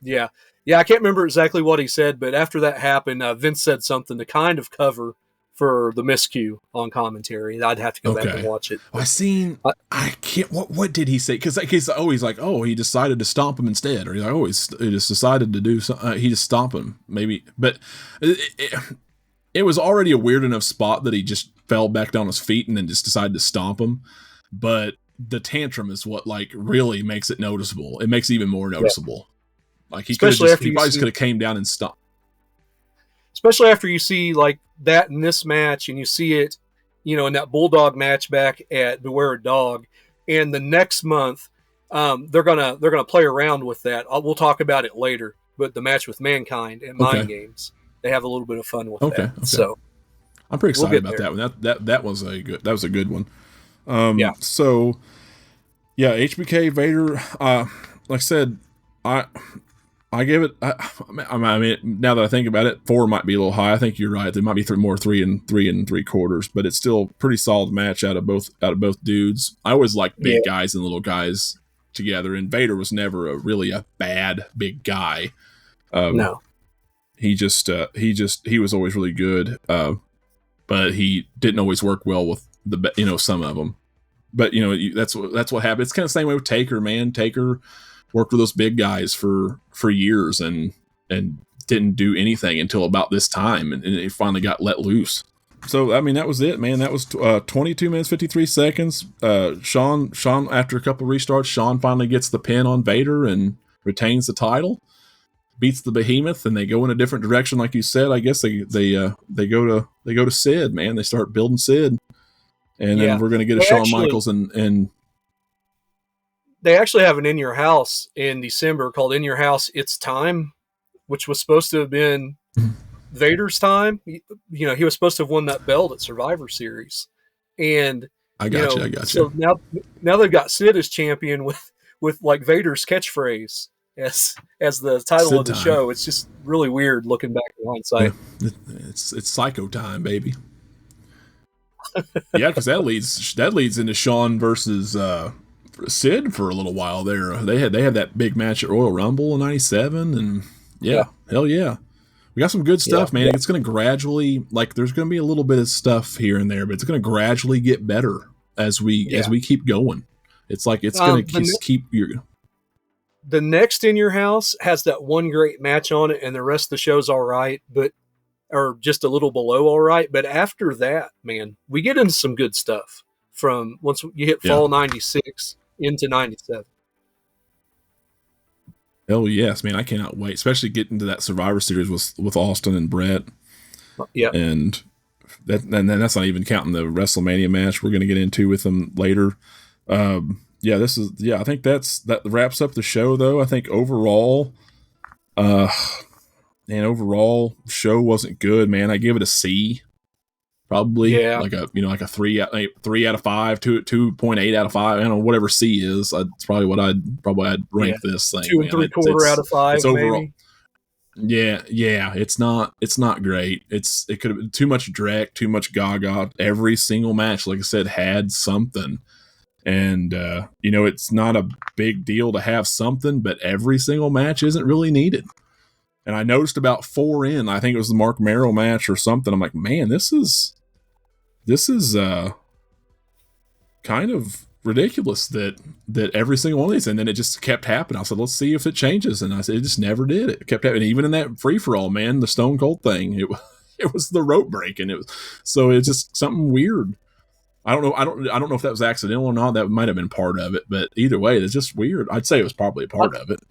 Yeah. I can't remember exactly what he said, but after that happened, Vince said something to kind of cover for the miscue on commentary. I'd have to go back and watch it. I can't. What did he say? Because he's always like, oh, he decided to stomp him instead, or he's like, oh, he just decided to do something. He just stomped him, maybe. But it was already a weird enough spot that he just fell back down his feet and then just decided to stomp him. But the tantrum is what like really makes it noticeable. It makes it even more noticeable. Like he could have came down and stomped. Especially after you see like that in this match, and you see it, in that Bulldog match back at Beware a Dog, and the next month, they're gonna play around with that. We'll talk about it later. But the match with Mankind and Mind Games, they have a little bit of fun with that. Okay. So I'm pretty excited about that one. That was a good one. So HBK Vader. Like I said, I give it. I mean, now that I think about it, 4 might be a little high. I think you're right. There might be more 3 and 3/4, but it's still a pretty solid match out of both dudes. I always like big guys and little guys together, and Vader was never really a bad big guy. No, he was always really good, but he didn't always work well with some of them. But that's what happened. It's kind of the same way with Taker, man. Taker worked with those big guys for years and didn't do anything until about this time, and he finally got let loose. So I mean, that was it, man. That was 22 minutes 53 seconds. Shawn after a couple restarts, Shawn finally gets the pin on Vader and retains the title, beats the Behemoth, and they go in a different direction, like you said. I guess they go to Sid, man. They start building Sid, and then we're gonna get a Shawn Michaels and. They actually have an In Your House in December called In Your House, It's Time, which was supposed to have been Vader's time. He was supposed to have won that belt at Survivor Series. And I got you. I got So you. now they've got Sid as champion with like Vader's catchphrase as the title Sid of the time. show. It's just really weird looking back in hindsight. Yeah. It's psycho time, baby. Yeah, because that leads into Shawn versus Sid for a little while there. They had that big match at Royal Rumble in '97, and Yeah, hell yeah. We got some good yeah, stuff, man. It's going to gradually, like, there's going to be a little bit of stuff here and there, but it's going to gradually get better as we keep going. It's like it's going to just keep your. The next In Your House has that one great match on it, and the rest of the show's all right, or just a little below all right. But after that, man, we get into some good stuff from once you hit fall '96 into '97. Oh yes, man! I cannot wait, especially getting to that Survivor Series with Austin and Brett. Yeah, and then that's not even counting the WrestleMania match we're going to get into with them later. I think that wraps up the show, though. I think overall, show wasn't good, man. I give it a C, probably like a 3 out of 5, 2.8 out of 5. I don't know, whatever C is. It's probably what I'd rank this thing. 2 3/4 out of 5. It's overall. Maybe. Yeah. It's not great. It could have been too much Drek, too much Gaga. Every single match, like I said, had something. And, it's not a big deal to have something, but every single match isn't really needed. And I noticed about 4 in, I think it was the Mark Merrill match or something. I'm like, man, this is kind of ridiculous that every single one of these, and then it just kept happening. I said, let's see if it changes. And I said, it just never did. It kept happening. Even in that free-for-all, man, the Stone Cold thing, it was the rope break. And it's just something weird. I don't know if that was accidental or not. That might have been part of it, but either way, it's just weird. I'd say it was probably a part of it.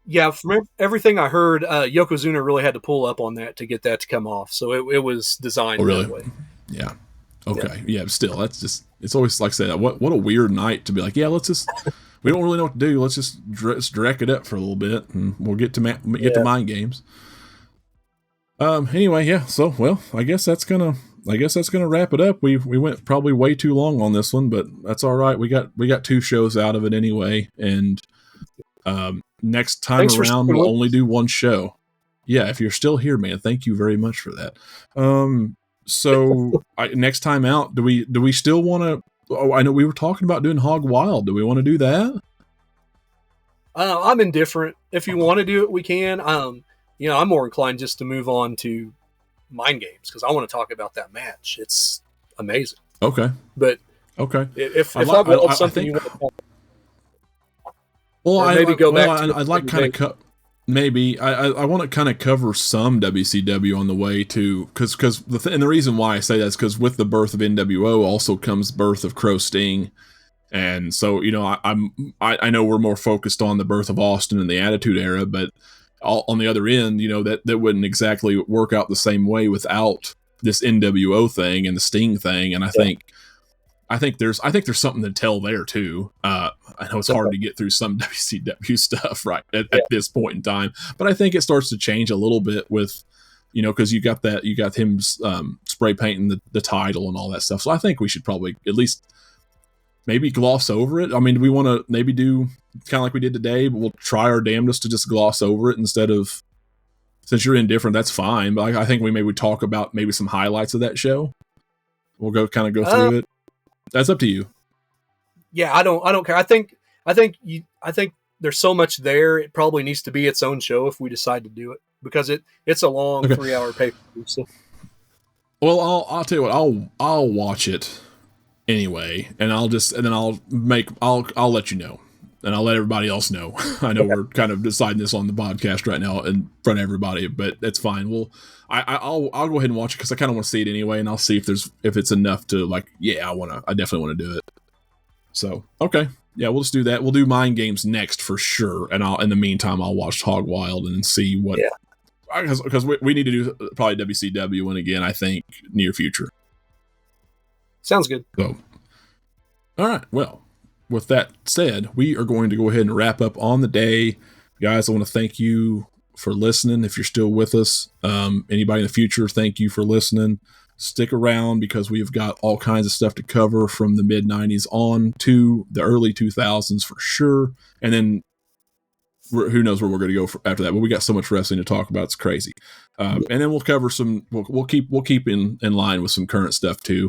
Yeah, from everything I heard, Yokozuna really had to pull up on that to get that to come off. So it was designed that way. Yeah. Okay. Yeah. Still, that's just, it's always like I said, what a weird night to be like, yeah, we don't really know what to do. Let's just direct it up for a little bit and we'll get to mind games. Anyway, yeah. So, well, I guess that's gonna wrap it up. We went probably way too long on this one, but that's all right. We got 2 shows out of it anyway. And, next time around, we'll only do 1 show. Yeah. If you're still here, man, thank you very much for that. So next time out, do we still want to? Oh, I know we were talking about doing Hog Wild. Do we want to do that? I'm indifferent. If you want to do it, we can. I'm more inclined just to move on to Mind Games because I want to talk about that match. It's amazing. Okay. But okay, if I want something you want to talk about, well, I'd like kind of maybe I want to kind of cover some WCW on the way too, because and the reason why I say that is because with the birth of NWO also comes birth of Crow Sting, and so I know we're more focused on the birth of Austin and the Attitude Era, but on the other end, that wouldn't exactly work out the same way without this NWO thing and the Sting thing, and I think there's something to tell there too. I know it's hard to get through some WCW stuff right at this point in time, but I think it starts to change a little bit with, because you got him spray painting the title and all that stuff. So I think we should probably at least maybe gloss over it. I mean, we want to maybe do kind of like we did today, but we'll try our damnedest to just gloss over it instead of, since you're indifferent, that's fine. But I think we maybe talk about maybe some highlights of that show. We'll go through it. That's up to you. Yeah, I don't care. I think there's so much there. It probably needs to be its own show if we decide to do it because it's a long 3-hour pay-per-view. So. Well, I'll tell you what. I'll watch it anyway, and I'll let you know, and I'll let everybody else know. I know we're kind of deciding this on the podcast right now in front of everybody, but that's fine. I'll go ahead and watch it because I kind of want to see it anyway, and I'll see if it's enough to like. Yeah, I definitely want to do it. So okay, yeah, we'll just do that. We'll do Mind Games next for sure, and in the meantime I'll watch Hog Wild and see what. Yeah. Because we need to do probably WCW one again. I think near future. Sounds good. So, all right. Well, with that said, we are going to go ahead and wrap up on the day, guys. I want to thank you for listening. If you're still with us, anybody in the future, thank you for listening. stick around because we've got all kinds of stuff to cover from the mid 90s on to the early 2000s for sure. And then who knows where we're going to go after that, but we got so much wrestling to talk about. It's crazy. And then we'll cover we'll keep in line with some current stuff too.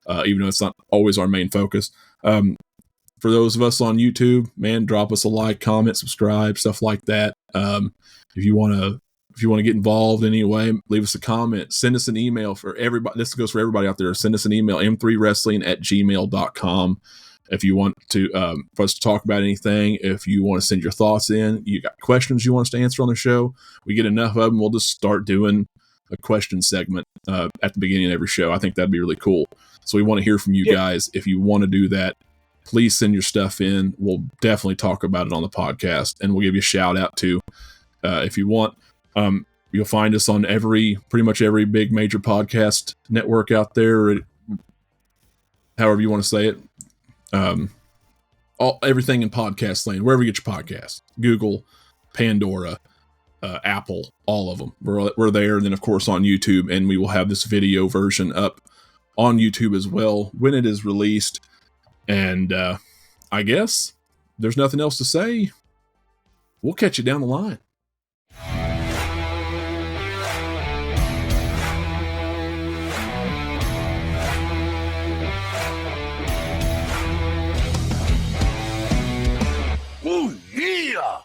Even though it's not always our main focus. For those of us on YouTube, man, drop us a like, comment, subscribe, stuff like that. If you want to get involved in any way, leave us a comment, send us an email for everybody. This goes for everybody out there. Send us an email, m3wrestling@gmail.com. If you want to, for us to talk about anything, if you want to send your thoughts in, you got questions you want us to answer on the show, we get enough of them, we'll just start doing a question segment at the beginning of every show. I think that'd be really cool. So we want to hear from you guys. If you want to do that, please send your stuff in. We'll definitely talk about it on the podcast, and we'll give you a shout out too if you want. You'll find us on pretty much every big major podcast network out there, however you want to say it. Everything in podcast land, wherever you get your podcasts, Google, Pandora, Apple, all of them. We're there. And then of course on YouTube, and we will have this video version up on YouTube as well when it is released. And I guess there's nothing else to say. We'll catch you down the line. Oh, yeah!